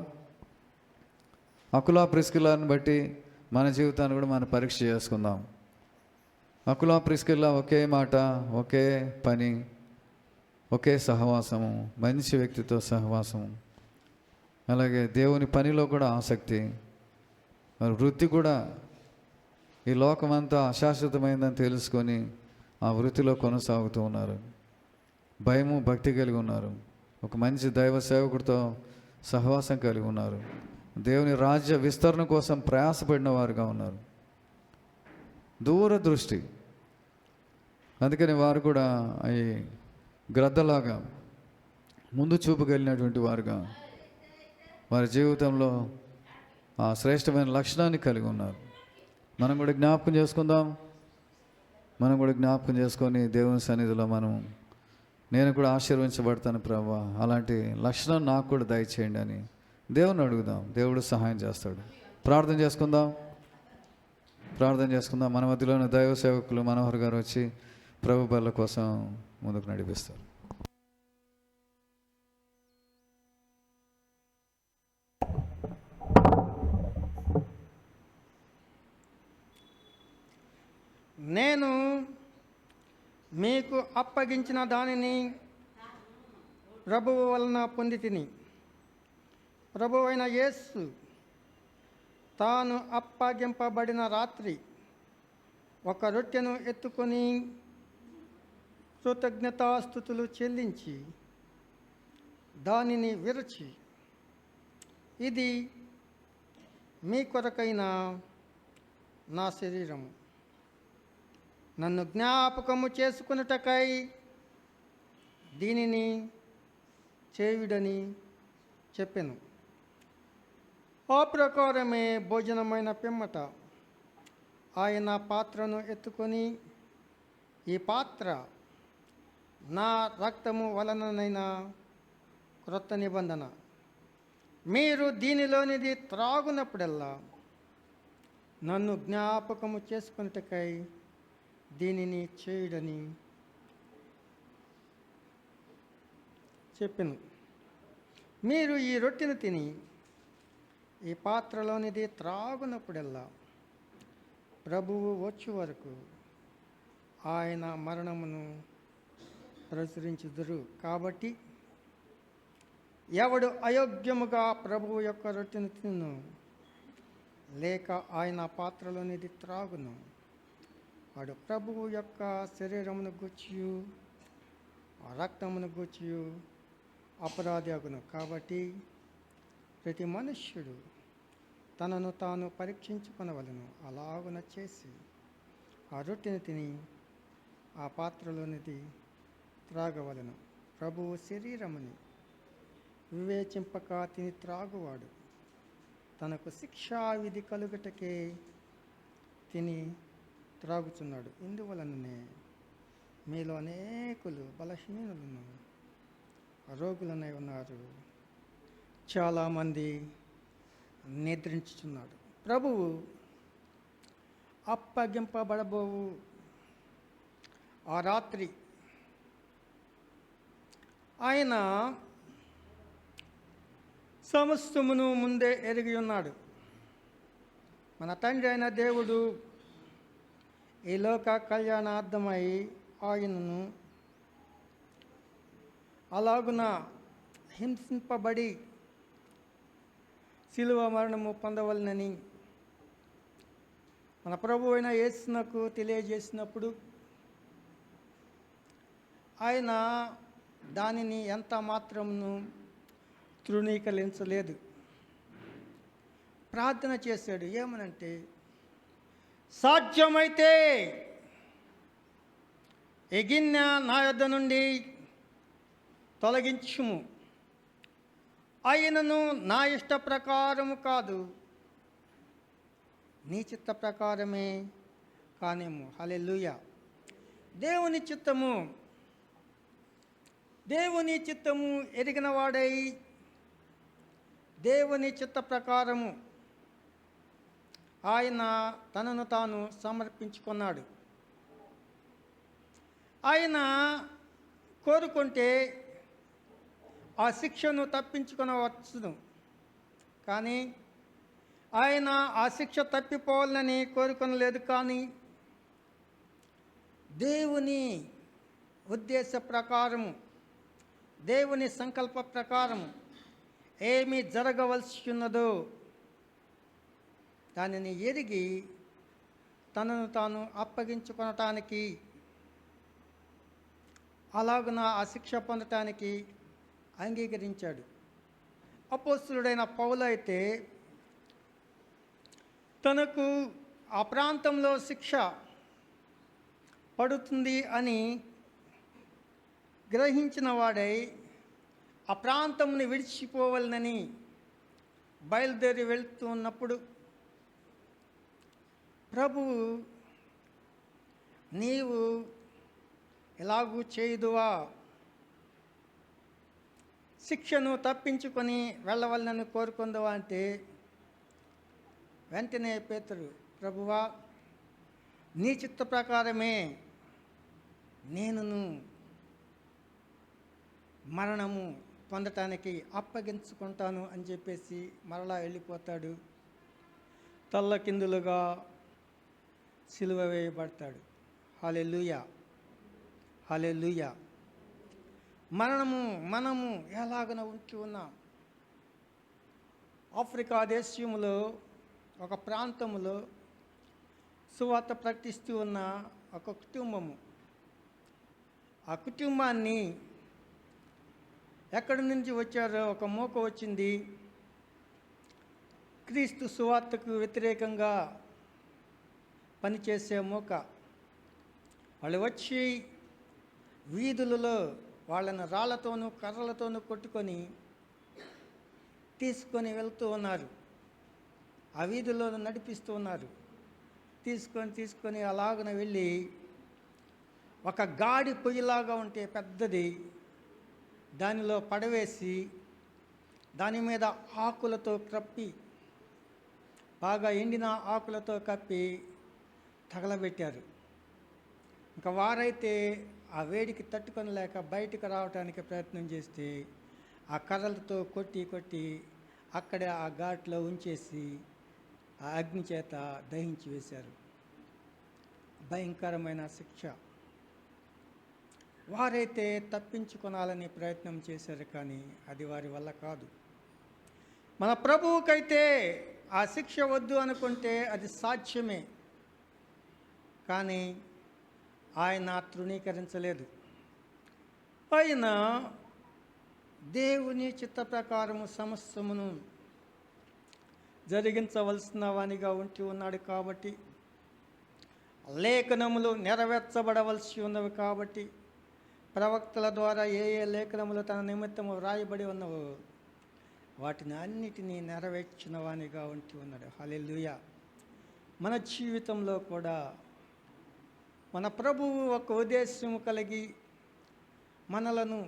అకుల ప్రిస్కిల్లాని బట్టి మన జీవితాన్ని కూడా మనం పరీక్ష చేసుకుందాం. అకుల ప్రిస్కిల్లా ఒకే మాట, ఒకే పని, ఒకే సహవాసము, మంచి వ్యక్తితో సహవాసము, అలాగే దేవుని పనిలో కూడా ఆసక్తి, మరి వృత్తి కూడా ఈ లోకమంతా అశాశ్వతమైందని తెలుసుకొని ఆ వృత్తిలో కొనసాగుతూ ఉన్నారు. భయము భక్తి కలిగి ఉన్నారు. ఒక మంచి దైవ సేవకుడితో సహవాసం కలిగి ఉన్నారు. దేవుని రాజ్య విస్తరణ కోసం ప్రయాసపడిన వారుగా ఉన్నారు. దూరదృష్టి. అందుకని వారు కూడా ఈ గ్రద్దలాగా ముందు చూపు కలిగినటువంటి వారుగా వారి జీవితంలో ఆ శ్రేష్టమైన లక్షణాన్ని కలిగి ఉన్నారు. మనం కూడా జ్ఞాపకం చేసుకుందాం. మనం కూడా జ్ఞాపకం చేసుకొని దేవుని సన్నిధిలో నేను కూడా ఆశీర్వించబడతాను ప్రభువా, అలాంటి లక్షణం నాకు కూడా దయచేయండి అని దేవుని అడుగుదాం. దేవుడు సహాయం చేస్తాడు. ప్రార్థన చేసుకుందాం. మన మధ్యలోని దైవ సేవకులు మనోహర్ గారు వచ్చి ప్రభు బల్ల కోసం ముందుకు నడిపిస్తారు. నేను మీకు అప్పగించిన దానిని ప్రభువు వలన పొంది తిని. ప్రభువైన యేసు తాను అప్పగింపబడిన రాత్రి ఒక రొట్టెను ఎత్తుకొని కృతజ్ఞతాస్తుతులు చెల్లించి దానిని విరచి, ఇది మీ కొరకైన నా శరీరము, నన్ను జ్ఞాపకము చేసుకున్నటకై దీనిని చేయుడని చెప్పెను. ఆ ప్రకారమే భోజనమైన పిమ్మట ఆయన పాత్రను ఎత్తుకొని, ఈ పాత్ర నా రక్తము వలననైన క్రొత్త నిబంధన, మీరు దీనిలోనిది త్రాగునప్పుడల్లా నన్ను జ్ఞాపకము చేసుకున్నటకై దీనిని చేయుడని చెప్పెను. మీరు ఈ రొట్టెను తిని ఈ పాత్రలోనిది త్రాగునప్పుడల్లా ప్రభువు వచ్చే వరకు ఆయన మరణమును ప్రచురించుదురు. కాబట్టి ఎవడు అయోగ్యముగా ప్రభువు యొక్క రొట్టెను తిను లేక ఆయన పాత్రలోనిది త్రాగును, వాడు ప్రభువు యొక్క శరీరమును గూర్చియు రక్తమును గూర్చియు అపరాధి అగును. కాబట్టి ప్రతి మనుష్యుడు తనను తాను పరీక్షించుకొనవలెను. అలాగున చేసి ఆ రొట్టెను తిని ఆ పాత్రలోనిది త్రాగవలెను. ప్రభువు శరీరముని వివేచింపక తిని త్రాగువాడు తనకు శిక్షావిధి కలుగుటకే తిని త్రాగుచున్నాడు. ఇందువలననే మీలో అనేకులు బలహీనులను రోగులనై ఉన్నారు, చాలామంది నిద్రించుచున్నాడు. ప్రభువు అప్పగింపబడబోవు ఆ రాత్రి ఆయన సమస్తమును ముందే ఎరిగి ఉన్నాడు. మన తండ్రి అయిన దేవుడు ఈ లోక కళ్యాణార్థమై ఆయనను అలాగున హింసింపబడి శిలువ మరణము పొందవలనని మన ప్రభు అయిన యేసునకు తెలియజేసినప్పుడు ఆయన దానిని ఎంత మాత్రమును తృణీకరించలేదు. ప్రార్థన చేశాడు. ఏమనంటే, సాధ్యమైతే ఈ గిన్నె నా యొద్ద నుండి తొలగించుము, ఆయనను నా ఇష్ట ప్రకారము కాదు నీ చిత్త ప్రకారమే కానేము. హల్లెలూయా. దేవుని చిత్తము ఎరిగిన వాడై దేవుని చిత్త ప్రకారము ఆయన తనను తాను సమర్పించుకున్నాడు. ఆయన కోరుకుంటే ఆ శిక్షను తప్పించుకొనవచ్చును, కానీ ఆయన ఆ శిక్ష తప్పిపోవాలని కోరుకొనలేదు. కానీ దేవుని ఉద్దేశ ప్రకారము, దేవుని సంకల్ప ప్రకారము ఏమి జరగవలసి ఉన్నదో దానిని ఎరిగి తనను తాను అప్పగించుకొనటానికి, అలాగున ఆ శిక్ష పొందటానికి అంగీకరించాడు. అపోస్తలుడైన పౌలు అయితే తనకు ఆ ప్రాంతంలో శిక్ష పడుతుంది అని గ్రహించిన వాడై ఆ ప్రాంతంని విడిచిపోవాలని బయలుదేరి వెళ్తూ ఉన్నప్పుడు ప్రభువు, నీవు ఎలాగూ చేయుదువా, శిక్షను తప్పించుకొని వెళ్ళవలనని కోరుకుందువా అంటే, వెంటనే పేతురు, ప్రభువా నీ చిత్త ప్రకారమే నేనును మరణము పొందటానికి అప్పగించుకుంటాను అని చెప్పేసి మరలా వెళ్ళిపోతాడు. తల్లకిందులుగా సిలువ వేయబడతాడు. హల్లెలూయా, హల్లెలూయా. మనము ఎలాగన ఉంటూ ఉన్నాం. ఆఫ్రికా దేశంలో ఒక ప్రాంతంలో సువార్త ప్రకటిస్తూ ఉన్న ఒక కుటుంబము, ఆ కుటుంబాన్ని ఎక్కడి నుంచి వచ్చారో ఒక మోక వచ్చింది. క్రీస్తు సువార్తకు వ్యతిరేకంగా పనిచేసే మోక. వాళ్ళు వచ్చి వీధులలో వాళ్ళని రాళ్లతోనూ కర్రలతోనూ కొట్టుకొని తీసుకొని వెళ్తూ ఉన్నారు. ఆ వీధుల్లో నడిపిస్తూ ఉన్నారు. తీసుకొని అలాగన వెళ్ళి ఒక గాడి పొయ్యిలాగా ఉంటే పెద్దది, దానిలో పడవేసి దాని మీద ఆకులతో కప్పి, బాగా ఎండిన ఆకులతో కప్పి తగలబెట్టారు. ఇంకా వారైతే ఆ వేడికి తట్టుకొనలేక బయటకు రావడానికి ప్రయత్నం చేస్తే ఆ కర్రలతో కొట్టి అక్కడే ఆ ఘాట్లో ఉంచేసి ఆ అగ్ని చేత దహించి వేశారు. భయంకరమైన శిక్ష. వారైతే తప్పించుకొనాలని ప్రయత్నం చేశారు, కానీ అది వారి వల్ల కాదు. మన ప్రభువుకైతే ఆ శిక్ష వద్దు అనుకుంటే అది సాధ్యమే, కానీ ఆయన తృణీకరించలేదు. ఆయన దేవుని చిత్త ప్రకారము సమస్తమును జరిగించవలసిన వానిగా ఉంటూ ఉన్నాడు. కాబట్టి లేఖనములు నెరవేర్చబడవలసి ఉన్నవి. కాబట్టి ప్రవక్తల ద్వారా ఏ లేఖనములు తన నిమిత్తము వ్రాయబడి ఉన్నవో వాటిని అన్నిటినీ నెరవేర్చిన వానిగా ఉంటూ ఉన్నాడు. హల్లెలూయా. మన జీవితంలో కూడా మన ప్రభువు ఒక ఉద్దేశం కలిగి మనలను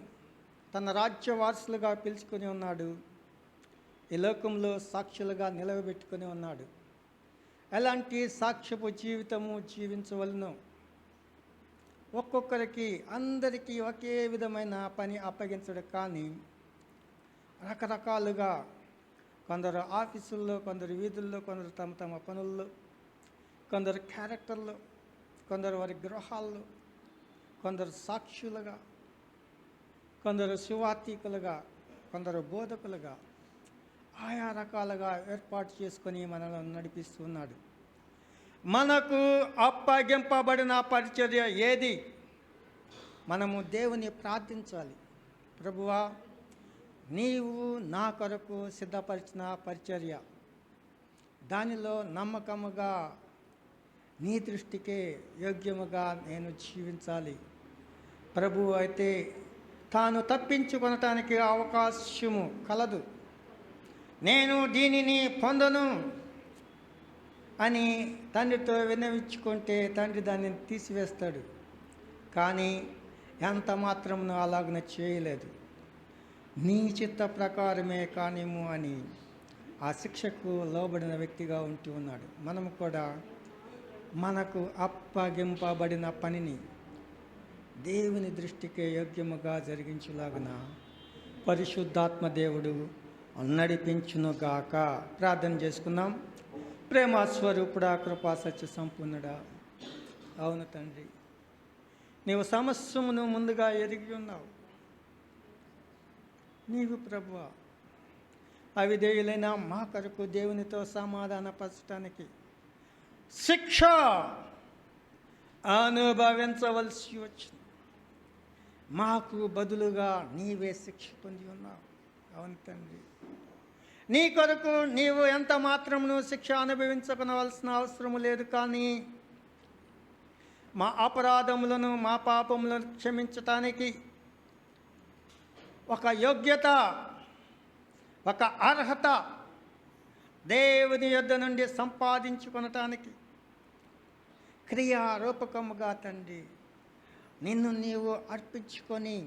తన రాజ్య వారసులుగా పిలుచుకొని ఉన్నాడు. ఈ లోకంలో సాక్షులుగా నిలవబెట్టుకొని ఉన్నాడు. ఎలాంటి సాక్ష్యపు జీవితము జీవించవలనో, ఒక్కొక్కరికి అందరికీ ఒకే విధమైన పని అప్పగించడు, కానీ రకరకాలుగా కొందరు ఆఫీసుల్లో, కొందరు వీధుల్లో, కొందరు తమ తమ పనుల్లో, కొందరు క్యారెక్టర్లో, కొందరు వారి గృహాల్లో, కొందరు సాక్షులుగా, కొందరు సువార్థికులుగా, కొందరు బోధకులుగా ఆయా రకాలుగా ఏర్పాటు చేసుకొని మనల్ని నడిపిస్తున్నాడు. మనకు అప్పగింపబడిన పరిచర్య ఏది? మనము దేవుని ప్రార్థించాలి. ప్రభువా, నీవు నా కొరకు సిద్ధపరిచిన పరిచర్య, దానిలో నమ్మకముగా నీ దృష్టికే యోగ్యముగా నేను జీవించాలి. ప్రభువు అయితే తాను తప్పించుకొనటానికి అవకాశము కలదు. నేను దీనిని పొందను అని తండ్రితో విన్నవించుకుంటే తండ్రి దాన్ని తీసివేస్తాడు, కానీ ఎంత మాత్రమును అలాగనే చేయలేదు. నీ చిత్త ప్రకారమే కానిము అని ఆ శిక్షకు లోబడిన వ్యక్తిగా ఉంటూ ఉన్నాడు. మనము కూడా మనకు అప్పగింపబడిన పనిని దేవుని దృష్టికి యోగ్యముగా జరిగించులాగున పరిశుద్ధాత్మ దేవుడు నడిపించునుగాక. ప్రార్థన చేసుకుందాం. ప్రేమ స్వరూపుడా, కృపా సత్య సంపూర్ణుడా, అవును తండ్రి, నీవు సమస్యమును ముందుగా ఎరిగి ఉన్నావు. నీవు ప్రభువా అవిధేయులైన మా కొరకు దేవునితో సమాధానపరచడానికి శిక్ష అనుభవించవలసి వచ్చింది. మాకు బదులుగా నీవే శిక్ష పొంది ఉన్నావు. అవును తండ్రి, నీ కొరకు నీవు ఎంత మాత్రమును శిక్ష అనుభవించవలసిన అవసరము లేదు, కానీ మా అపరాధములను, మా పాపములను క్షమించటానికి ఒక యోగ్యత, ఒక అర్హత దేవుని యొద్ద నుండి సంపాదించుకొనటానికి క్రియారూపకముగా తండ్రి నిన్ను నీవు అర్పించుకొని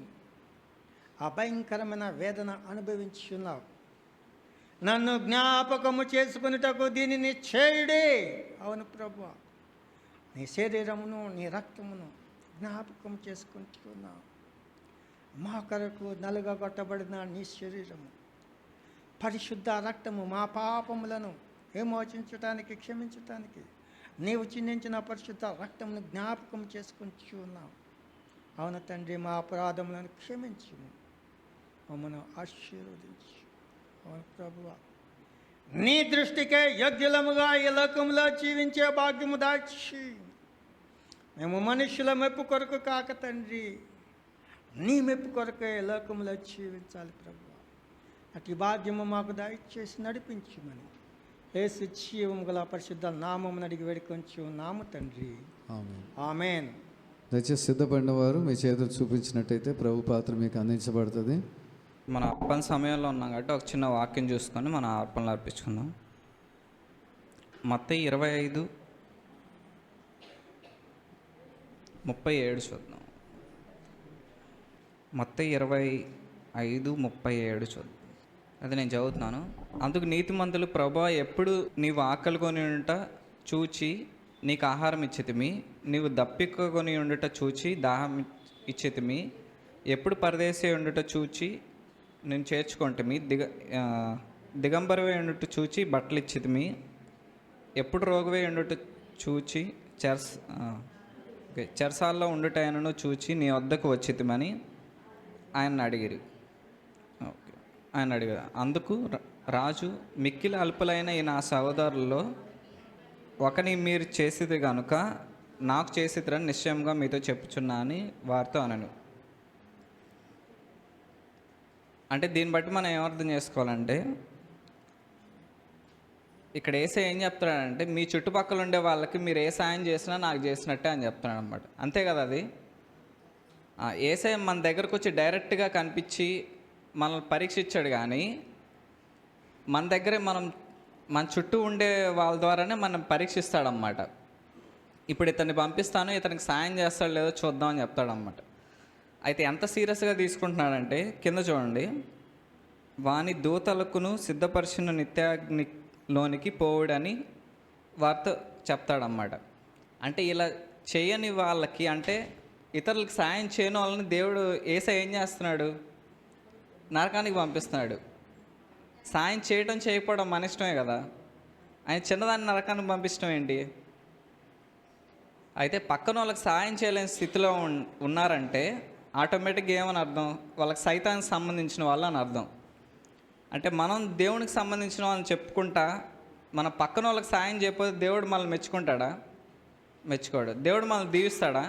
ఆ భయంకరమైన వేదన అనుభవించున్నావు. నన్ను జ్ఞాపకము చేసుకునేటకు దీనిని చేయుడే. అవును ప్రభువా, నీ శరీరమును, నీ రక్తమును జ్ఞాపకం చేసుకుంటున్నావు. మా కొరకు నలుగగొట్టబడిన నీ శరీరము, పరిశుద్ధ రక్తము మా పాపములను విమోచించటానికి, క్షమించటానికి నీవు చిందించిన పరిశుద్ధ రక్తమును జ్ఞాపకం చేసుకుంటూ ఉన్నావు. అవును తండ్రి, మా అపరాధములను క్షమించు, మమ్మను ఆశీర్వదించు. అవును ప్రభువా, నీ దృష్టికే యోగ్యులముగా ఈ లోకంలో జీవించే భాగ్యము దాచి మేము మనుషుల మెప్పు కొరకు కాక తండ్రి, నీ మెప్పు కొరకే ఈ లోకంలో జీవించాలి ప్రభువా. అటు భాగ్యము మాకు దయచేసి నడిపించుమని యేసు జీవము గల పరిశుద్ధ నామమును అడిగి వేడుకొంచు ఉన్నాము తండ్రి, ఆమేన్. ఆమేన్. దయచేసి సిద్ధపడిన వారు మీ చేతులు చూపించినట్టయితే ప్రభు పాత్ర మీకు అందించబడుతుంది. మన అర్పణ సమయంలో ఉన్నాం కాబట్టి ఒక చిన్న వాక్యం చూసుకొని మన అర్పణలు అర్పించుకుందాం. మత్తయి 25:37 చూద్దాం. మత్తయి 25:37 చూద్దాం. అది నేను చదువుతున్నాను. అందుకు నీతిమంతులు, ప్రభువా, ఎప్పుడు నీవు ఆకలి కొని ఉండుట చూచి నీకు ఆహారం ఇచ్చితిమి, నీవు దప్పికొని ఉండుట చూచి దాహం ఇచ్చితిమి, ఎప్పుడు పరదేశీ ఉండుట చూచి నేను చేర్చుకుంటమి, దిగంబరవే ఉండుట చూచి బట్టలు ఇచ్చితిమి, ఎప్పుడు రోగవే ఉండుట చూచి చెరసాల్లో ఉండుటైనను చూచి నీ వద్దకు వచ్చితిమని ఆయన అడిగిరి. ఓకే, ఆయన అడిగారు. అందుకు రాజు, మిక్కిలి అల్పులైన ఈ నా సహోదరుల్లో ఒకని మీరు చేసిది కనుక నాకు చేసిద్రని నిశ్చయంగా మీతో చెప్పుచున్నా అని వారితో అనను. అంటే దీన్ని బట్టి మనం ఏమర్థం చేసుకోవాలంటే, ఇక్కడ ఏసై ఏం చెప్తున్నాడంటే, మీ చుట్టుపక్కల ఉండే వాళ్ళకి మీరు ఏ సాయం చేసినా నాకు చేసినట్టే అని చెప్తున్నాడు అనమాట. అంతే కదా అది. ఏసై మన దగ్గరకు వచ్చి డైరెక్ట్గా కనిపించి మనల్ని పరీక్షించాడు, కానీ మన దగ్గరే మన చుట్టూ ఉండే వాళ్ళ ద్వారానే మనం పరీక్షిస్తాడనమాట. ఇప్పుడు ఇతన్ని పంపిస్తాను, ఇతనికి సాయం చేస్తాడు లేదో చూద్దామని చెప్తాడనమాట. అయితే ఎంత సీరియస్గా తీసుకుంటున్నాడంటే కింద చూడండి, వాని దూతలకును సిద్ధపరిచిన నిత్యాగ్నిలోనికి పోవుడని వారితో చెప్తాడన్నమాట. అంటే ఇలా చేయని వాళ్ళకి, అంటే ఇతరులకు సాయం చేయని వాళ్ళని దేవుడు ఏసై ఏం చేస్తున్నాడు? నరకానికి పంపిస్తున్నాడు. సాయం చేయడం చేయకపోవడం మన ఇష్టమే కదా. ఆయన చిన్నదాన్ని నరకానికి పంపించడం ఏంటి? అయితే పక్కన వాళ్ళకి సాయం చేయలేని స్థితిలో ఉన్నారంటే ఆటోమేటిక్గా ఏమని అర్థం? వాళ్ళకి సైతానికి సంబంధించిన వాళ్ళు అని అర్థం. అంటే మనం దేవునికి సంబంధించిన వాళ్ళని చెప్పుకుంటా మన పక్కన వాళ్ళకి సాయం చేయకపోతే దేవుడు మనల్ని మెచ్చుకుంటాడా? మెచ్చుకోడు. దేవుడు మనల్ని దీవిస్తాడా?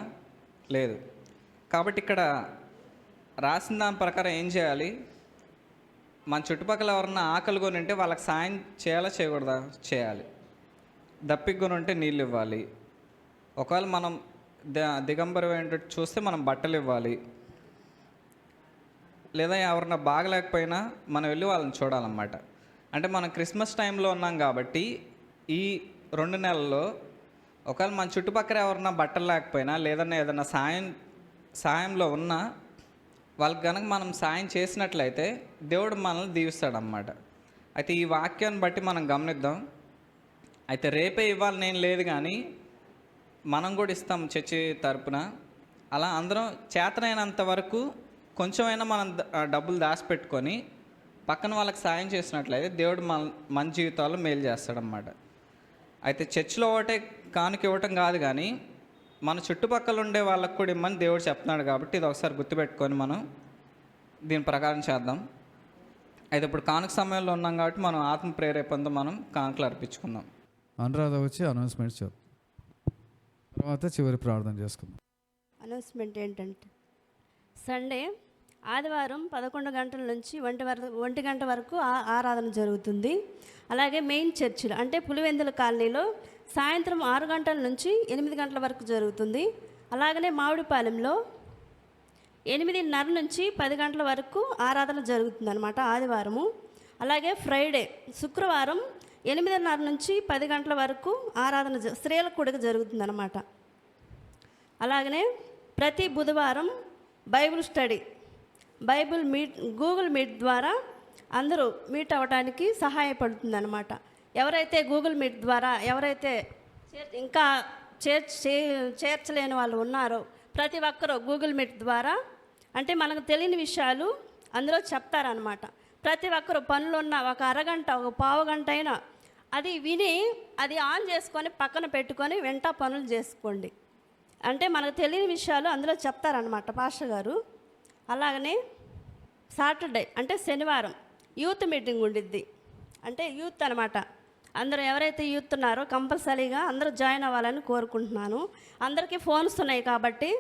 లేదు. కాబట్టి ఇక్కడ రాసిన దాని ప్రకారం ఏం చేయాలి? మన చుట్టుపక్కల ఎవరన్నా ఆకలి కొని ఉంటే వాళ్ళకి సాయం చేయాలా చేయకూడదా? చేయాలి. దప్పికొని ఉంటే నీళ్ళు ఇవ్వాలి. ఒకవేళ మనం దిగంబరం ఏంటంటే చూస్తే మనం బట్టలు ఇవ్వాలి. లేదా ఎవరన్నా బాగలేకపోయినా మనం వెళ్ళి వాళ్ళని చూడాలన్నమాట. అంటే మనం క్రిస్మస్ టైంలో ఉన్నాం కాబట్టి ఈ 2 నెలల్లో ఒకవేళ మన చుట్టుపక్కల ఎవరన్నా బట్టలు లేకపోయినా లేదన్నా ఏదన్నా సాయంలో ఉన్నా వాళ్ళకి కనుక మనం సాయం చేసినట్లయితే దేవుడు మనల్ని దీవిస్తాడన్నమాట. అయితే ఈ వాక్యాన్ని బట్టి మనం గమనిద్దాం. అయితే రేపే ఇవ్వాలి నేను లేదు, కానీ మనం కూడా ఇస్తాం చర్చి తరపున. అలా అందరం చేతనైనంత వరకు కొంచెమైనా మనం డబ్బులు దాచిపెట్టుకొని పక్కన వాళ్ళకి సాయం చేసినట్లయితే దేవుడు మన జీవితాల్లో మేలు చేస్తాడన్నమాట. అయితే చర్చిలో ఒకటే కానుక ఇవ్వటం కాదు, కానీ మన చుట్టుపక్కల ఉండే వాళ్ళకు కూడా ఇమ్మని దేవుడు చెప్తున్నాడు. కాబట్టి ఇది ఒకసారి గుర్తుపెట్టుకొని మనం దీని ప్రకారం చేద్దాం. అయితే ఇప్పుడు కానుక సమయంలో ఉన్నాం కాబట్టి మనం ఆత్మ ప్రేరేపణతో మనం కానుకలు అర్పించుకుందాం. అనురాధ వచ్చి అనౌన్స్మెంట్స్ చెప్తాం, తర్వాత చివరి ప్రార్థన చేసుకుందాం. అనౌన్స్మెంట్ ఏంటంటే, సండే ఆదివారం 11 గంటల నుంచి 1 గంట వరకు ఆరాధన జరుగుతుంది. అలాగే మెయిన్ చర్చిలో అంటే పులివెందుల కాలనీలో సాయంత్రం 6 గంటల నుంచి 8 గంటల వరకు జరుగుతుంది. అలాగనే మామిడిపాలెంలో 8:30 నుంచి 10 గంటల వరకు ఆరాధన జరుగుతుంది అన్నమాట ఆదివారము. అలాగే ఫ్రైడే శుక్రవారం 8:30 నుంచి 10 గంటల వరకు ఆరాధన స్త్రీలకు కూడా జరుగుతుంది అన్నమాట. అలాగనే ప్రతి బుధవారం Bible study, Bible meet, Google meet ద్వారా అందరూ మీట్ అవ్వడానికి సహాయపడుతుంది అన్నమాట. ఎవరైతే గూగుల్ మీట్ ద్వారా ఎవరైతే ఇంకా చేర్చలేని వాళ్ళు ఉన్నారో ప్రతి ఒక్కరూ గూగుల్ మీట్ ద్వారా, అంటే మనకు తెలియని విషయాలు అందులో చెప్తారనమాట. ప్రతి ఒక్కరూ పనులున్న ఒక అరగంట, ఒక పావు గంట అయినా అది విని అది ఆన్ చేసుకొని పక్కన పెట్టుకొని వెంట పనులు చేసుకోండి. అంటే మనకు తెలియని విషయాలు అందులో చెప్తారనమాట పాస్టర్ గారు. అలాగనే సాటర్డే అంటే శనివారం యూత్ మీటింగ్ ఉండిద్ది. అంటే యూత్ అనమాట. అందరూ ఎవరైతే యూత్ ఉన్నారో కంపల్సరీగా అందరూ జాయిన్ అవ్వాలని కోరుకుంటున్నాను. అందరికీ ఫోన్స్ ఉన్నాయి కాబట్టి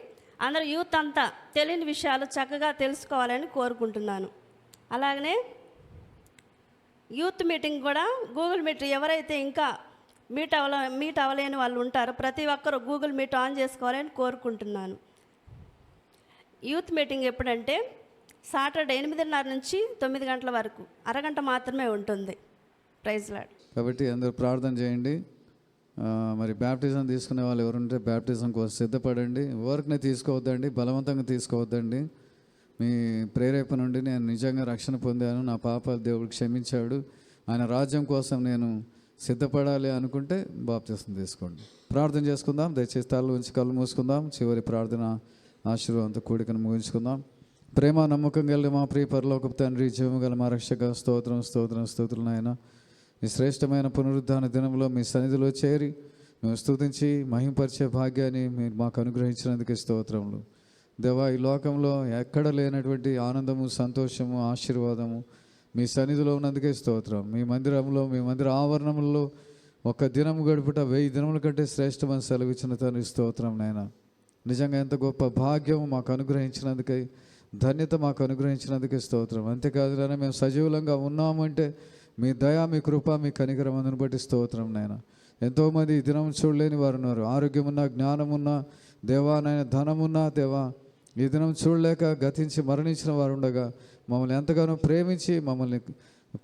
అందరూ యూత్ అంతా తెలియని విషయాలు చక్కగా తెలుసుకోవాలని కోరుకుంటున్నాను. అలాగనే యూత్ మీటింగ్ కూడా గూగుల్ మీట్ ఎవరైతే ఇంకా మీట్ అవ్వలేని వాళ్ళు ఉంటారో ప్రతి ఒక్కరూ గూగుల్ మీట్ ఆన్ చేసుకోవాలని కోరుకుంటున్నాను. యూత్ మీటింగ్ ఎప్పుడంటే సాటర్డే 8:30 నుంచి 9 గంటల వరకు, అరగంట మాత్రమే ఉంటుంది. Praise lord. కాబట్టి అందరూ ప్రార్థన చేయండి. మరి బ్యాప్టిజం తీసుకునే వాళ్ళు ఎవరుంటే బ్యాప్టిజం కోసం సిద్ధపడండి. వర్క్ని తీసుకోవద్దండి, బలవంతంగా తీసుకోవద్దండి. మీ ప్రేరేపణ నుండి నేను నిజంగా రక్షణ పొందాను, నా పాపాలు దేవుడు క్షమించాడు, ఆయన రాజ్యం కోసం నేను సిద్ధపడాలి అనుకుంటే బాప్తిసం తీసుకోండి. ప్రార్థన చేసుకుందాం. దయచేసి తల ఉంచి కళ్ళు మూసుకుందాం. చివరి ప్రార్థన ఆశీర్వాదంతో కూడికను ముగించుకుందాం. ప్రేమ నమ్మకం కలిగిన మా ప్రియ పరలోకపు తండ్రి, జీవము గల మా రక్షక, స్తోత్రం నాయన. ఈ శ్రేష్టమైన పునరుద్ధాన దినంలో మీ సన్నిధిలో చేరి మేము స్తుతించి మహింపరిచే భాగ్యాన్ని మీరు మాకు అనుగ్రహించినందుకు స్తోత్రములు. దేవా, ఈ లోకంలో ఎక్కడ లేనటువంటి ఆనందము, సంతోషము, ఆశీర్వాదము మీ సన్నిధిలో ఉన్నందుకే స్తోత్రం. మీ మందిరంలో, మీ మందిర ఆవరణంలో ఒక దినం గడుపుట 1000 దినముల కంటే శ్రేష్టమని సెలవిచ్చిన తండ్రి స్తోత్రం నాయన. నిజంగా ఎంత గొప్ప భాగ్యం మాకు అనుగ్రహించినందుకై, ధన్యత మాకు అనుగ్రహించినందుకే స్తోత్రం. అంతేకాదు నాయన, మేము సజీవులంగా ఉన్నామంటే మీ దయ, మీ కృప, మీ కనికరం అందును బట్టి స్తోత్రం నాయన. ఎంతోమంది ఈ దినం చూడలేని వారు ఉన్నారు. ఆరోగ్యమున్నా, జ్ఞానమున్నా, దేవా నాయన, ధనమున్నా, దేవా ఈ దినం చూడలేక గతించి మరణించిన వారు ఉండగా మమ్మల్ని ఎంతగానో ప్రేమించి మమ్మల్ని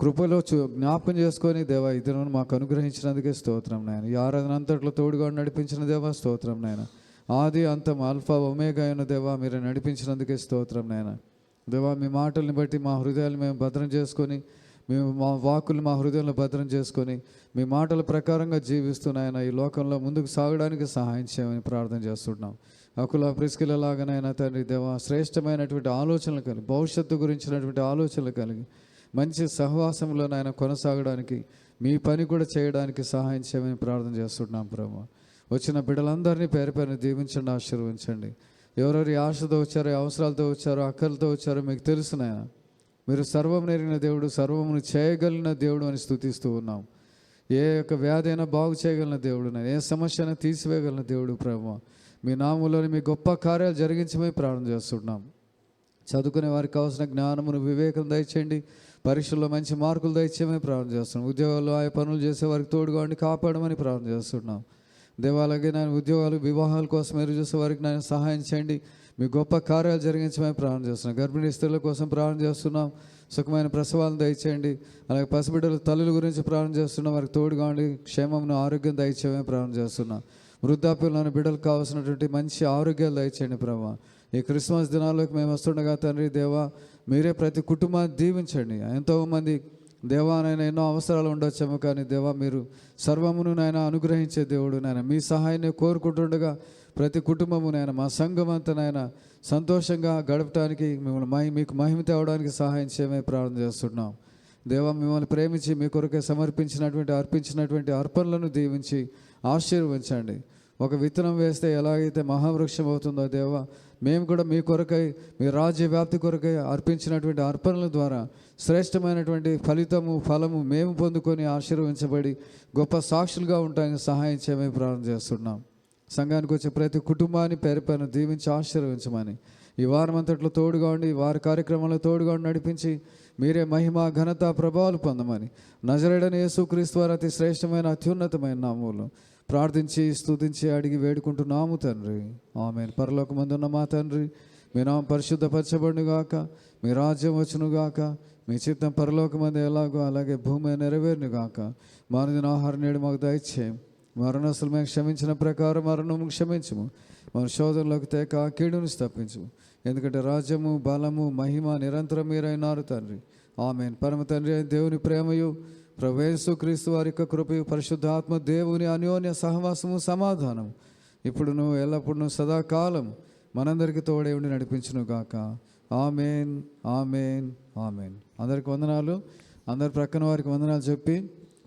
కృపలో జ్ఞాపకం చేసుకొని దేవా ఈ దినం మాకు అనుగ్రహించినందుకే స్తోత్రం నాయన. ఈ ఆరాధన అంతట్లో తోడుగా నడిపించిన దేవా స్తోత్రం నాయన. ఆది అంతం ఆల్ఫా ఒమేగా అయిన దేవా మీరు నడిపించినందుకే స్తోత్రం నాయన. దేవా, మీ మాటల్ని బట్టి మా హృదయాలు మేము భద్రం చేసుకొని, మేము మా వాక్కులు మా హృదయంలో భద్రం చేసుకొని మీ మాటల ప్రకారంగా జీవిస్తున్నాయన ఈ లోకంలో ముందుకు సాగడానికి సహాయం చేయమని ప్రార్థన చేస్తున్నాం. అకుల ప్రిస్కిలలాగానైనా తండ్రి దేవా, శ్రేష్టమైనటువంటి ఆలోచనలు కలిగి, భవిష్యత్తు గురించినటువంటి ఆలోచనలు కలిగి మంచి సహవాసంలోనైనా కొనసాగడానికి, మీ పని కూడా చేయడానికి సహాయం చేయమని ప్రార్థన చేస్తున్నాం. ప్రభు, వచ్చిన బిడ్డలందరినీ పేరు పేరుని దీవించండి, ఆశీర్వదించండి. ఎవరెవరి ఆశతో వచ్చారో, అవసరాలతో వచ్చారో, అక్కలతో వచ్చారో మీకు తెలుసునాయన. మీరు సర్వం నెరిగిన దేవుడు, సర్వమును చేయగలిగిన దేవుడు అని స్తుతిస్తూ ఉన్నాం. ఏ యొక్క వ్యాధి అయినా బాగు చేయగలిగిన దేవుడు, ఏ సమస్య అయినా తీసివేయగలిగిన దేవుడు. ప్రభు, మీ నామంలోని మీ గొప్ప కార్యాలు జరిగించమని ప్రార్థన చేస్తున్నాం. చదువుకునే వారికి కావాల్సిన జ్ఞానమును, వివేకం దయచేయండి. పరీక్షల్లో మంచి మార్కులు దయచేయమని ప్రార్థన చేస్తున్నాం. ఉద్యోగాల్లో ఆయా పనులు చేసే వారికి తోడుగా ఉండి కాపాడమని ప్రార్థన చేస్తున్నాం. దేవాలగే నేను ఉద్యోగాలు, వివాహాల కోసం ఎదురు చూసే వారికి నేను సహాయం చేయండి. మీ గొప్ప కార్యాలు జరిగించమని ప్రార్థన చేస్తున్నాం. గర్భిణీ స్త్రీల కోసం ప్రార్థన చేస్తున్నాం. సుఖమైన ప్రసవాలను దయచేయండి. అలాగే పసిబిడ్డల తల్లుల గురించి ప్రార్థన చేస్తున్నాం. వారికి తోడుగా ఉండి క్షేమమును, ఆరోగ్యం దయచేయమని ప్రార్థన చేస్తున్నాం. వృద్ధాప్యంలోని బిడ్డలకు కావాల్సినటువంటి మంచి ఆరోగ్యాలు దయచేయండి. ప్రభా, ఈ క్రిస్మస్ దినాల్లోకి మేము వస్తుండగా తండ్రి దేవా, మీరే ప్రతి కుటుంబాన్ని దీవించండి. ఎంతోమంది దేవా నాయన ఎన్నో అవసరాలు ఉండొచ్చేమో, కానీ దేవా మీరు సర్వమును నాయన అనుగ్రహించే దేవుడు నాయన. మీ సహాయాన్ని కోరుకుంటుండగా ప్రతి కుటుంబము నాయన, మా సంఘం అంతా నాయన సంతోషంగా గడపడానికి, మిమ్మల్ని మీకు మహిమ తేవడానికి సహాయం చేయమని ప్రార్థన చేస్తున్నాం. దేవా, మిమ్మల్ని ప్రేమించి మీ కొరకే అర్పించినటువంటి అర్పణలను దీవించి ఆశీర్వదించండి. ఒక విత్తనం వేస్తే ఎలాగైతే మహావృక్షం అవుతుందో దేవా, మేము కూడా మీ కొరకై, మీ రాజ్య వ్యాప్తి కొరకై అర్పించినటువంటి అర్పణల ద్వారా శ్రేష్టమైనటువంటి ఫలము మేము పొందుకొని ఆశీర్వదించబడి గొప్ప సాక్షులుగా ఉండడానికి సహాయం చేయమని ప్రార్థన చేస్తున్నాం. సంఘానికి వచ్చే ప్రతి కుటుంబాన్ని పేరు పేరున దీవించి ఆశీర్వదించమని, ఈ వారం అంతట్లో తోడుగా ఉండి, వారి కార్యక్రమంలో తోడుగా ఉండి నడిపించి మీరే మహిమ, ఘనత, ప్రభావాలు పొందమని నజరేయుడైన యేసుక్రీస్తు వారి అతి శ్రేష్టమైన, అత్యున్నతమైన నామములో ప్రార్థించి స్తుతించి అడిగి వేడుకుంటున్నాము తండ్రి. ఆమేన్. పరలోకమందున్న మా తండ్రి, మీ నామం పరిశుద్ధపరచబడునుగాక, మీ రాజ్యం వచ్చునుగాక, మీ చిత్తం పరలోకమందు ఎలాగో అలాగే భూమి నెరవేరునుగాక. మానదిన ఆహారం నేడు మాకు దయచేయం. మరణస్తులు మేము క్షమించిన ప్రకారం మరణము క్షమించము. మన శోధనలోకి తేక కీడును తప్పించము. ఎందుకంటే రాజ్యము, బలము, మహిమ నిరంతరం మీరైనారు తండ్రి. ఆమేన్. పరమ తండ్రి అయిన దేవుని ప్రేమయు, ప్రభు యేసుక్రీస్తు వారి యొక్క కృపయు, పరిశుద్ధాత్మ దేవుని అన్యోన్య సహవాసము, సమాధానం ఇప్పుడును ఎల్లప్పుడూ సదాకాలం మనందరికీ తోడే ఉండి నడిపించును గాక. ఆమేన్, ఆమేన్, ఆమేన్. అందరికి వందనాలు. అందరి ప్రక్కన వారికి వందనాలు చెప్పి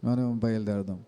మనం బయలుదేరదాం.